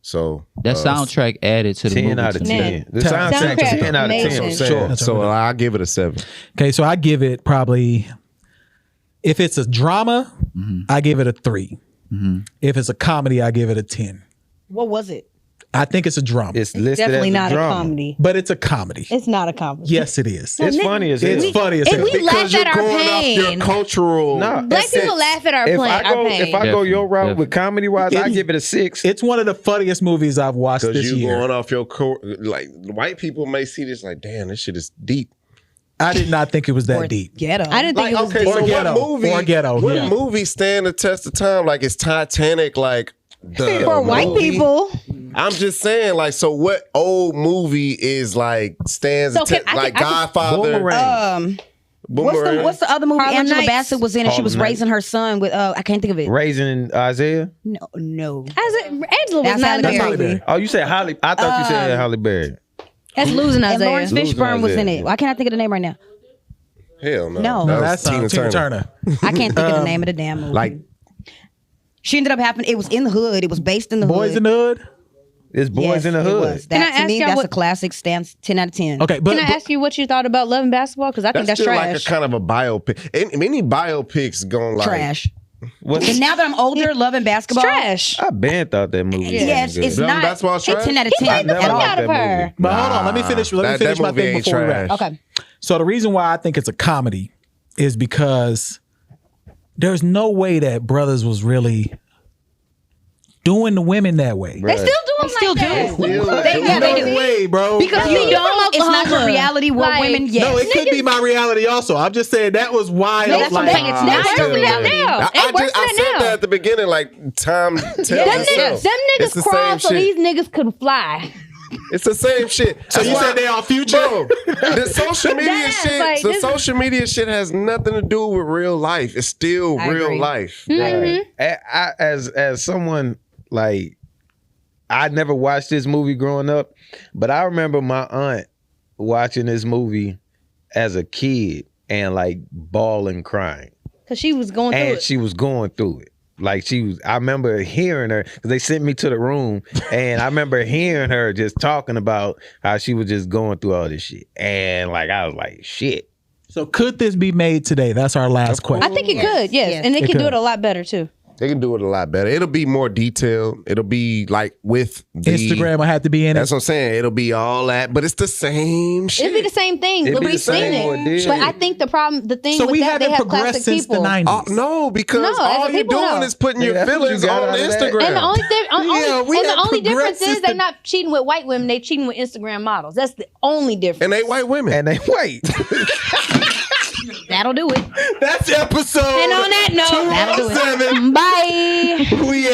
So That soundtrack added to the 10 movie. out of to me. 10. The Soundtrack soundtrack is 10 out of 10 amazing. for sure. So I give it a 7. Okay, so I give it probably, if it's a drama, I give it a 3. If it's a comedy, I give it a 10. What was it? I think it's a drama. It's listed Definitely as not a drama. a comedy. But it's a comedy. It's not a comedy. Yes, it is. It's funny as hell. It's funny as and hell. we laugh at our going pain. off your cultural. Nah, Black people laugh at our pain. If I go your route with comedy wise, I It's- give it a 6. It's one of the funniest movies I've watched Because this you year. going off your like white people may see this like, damn, this shit is deep. I did not think it was that deep. Ghetto. I didn't think Like, it was okay, deep. so Ghetto. what movie? Or Ghetto, What yeah. movie stand the test of time? Like, is Titanic like the For white movie? people. I'm just saying, like, so what old movie is like stands So the test? I Like can- Godfather, Boomerang. Boomerang. What's the other movie? Harlem Angela Nights. Bassett was in it. She was Harlem raising her son with I can't think of it. Raising Isaiah. No. Angela was That's not Halle in that Berry. Halle movie. Berry. Oh, you said Holly. I thought you said Halle Berry. That's losing And Isaiah. Lawrence Losing Fishburne was in Isaiah. it. Why can't I think of the name right now? Hell no. No. That was That's Tina Turner. I can't think of the name of the damn movie. Like, she ended up happening. It was in the hood. It was based in the Boys hood. in the Hood. It's Boys Yes, in the it Hood. was. Can I That, to ask me, y'all that's what- a classic. Stands 10 out of 10. Okay, but, Can I ask you what you thought about Love and Basketball? Because I think that's that's still trash. like a kind of a biopic. Any biopics going like Trash. What's And now that I'm older, loving basketball. Trash. I been thought that movie. Yes, was it's good. not. Basketball It's trash? 10 out of He 10 made the at fuck all. out of her. but hold on. Let me finish. Let me that finish my movie thing ain't before we trash. wrap. Okay. So the reason why I think it's a comedy is because there's no way that Brothers was really doing the women that way. They still do them Still like that. do. No They do. way, bro. Because Bro. you You don't. from It's not your Oklahoma. reality where Like, women. Yes. No, it could be my reality also. I'm just saying that was wild. No, that's what I'm saying. It's They not worse your than that reality. now. They worse I than said that that now. at the beginning, like time tells Them itself. It's niggas the crawled so same these shit. niggas could fly. It's the same shit. So you said they all Future? Bro, the social media That's shit. like, the this- social media shit has nothing to do with real life. It's still I real agree. life. As someone like, I never watched this movie growing up, but I remember my aunt watching this movie as a kid and like bawling, crying, Because she was going through and it. she was going through it. Like I remember hearing her because they sent me to the room, and I remember hearing her just talking about how she was just going through all this shit, and like I was like, shit. So could this be made today? That's our last I question. think it could, yes. Yes. And they It can do could. it a lot better too. They can do it a lot better. It'll be more detailed. It'll be like with the Instagram will have to be in That's it. what I'm saying. It'll be all that, but it's the same shit. It'd be the same thing. It'd But be we've the same seen ordeal. it. But I think the thing So with we that, they haven't have progressed classic since the people. 90s. No, because No, as all a you're people, doing no. is putting your Yeah, that's what feelings you got on out of that. Instagram. And the only, Yeah, we have only difference progressed is since they're the- not cheating with white women, they cheating with Instagram models. That's the only difference. and they white women. And they wait. That'll do it. That's episode And on that note, That'll do it. 207. bye.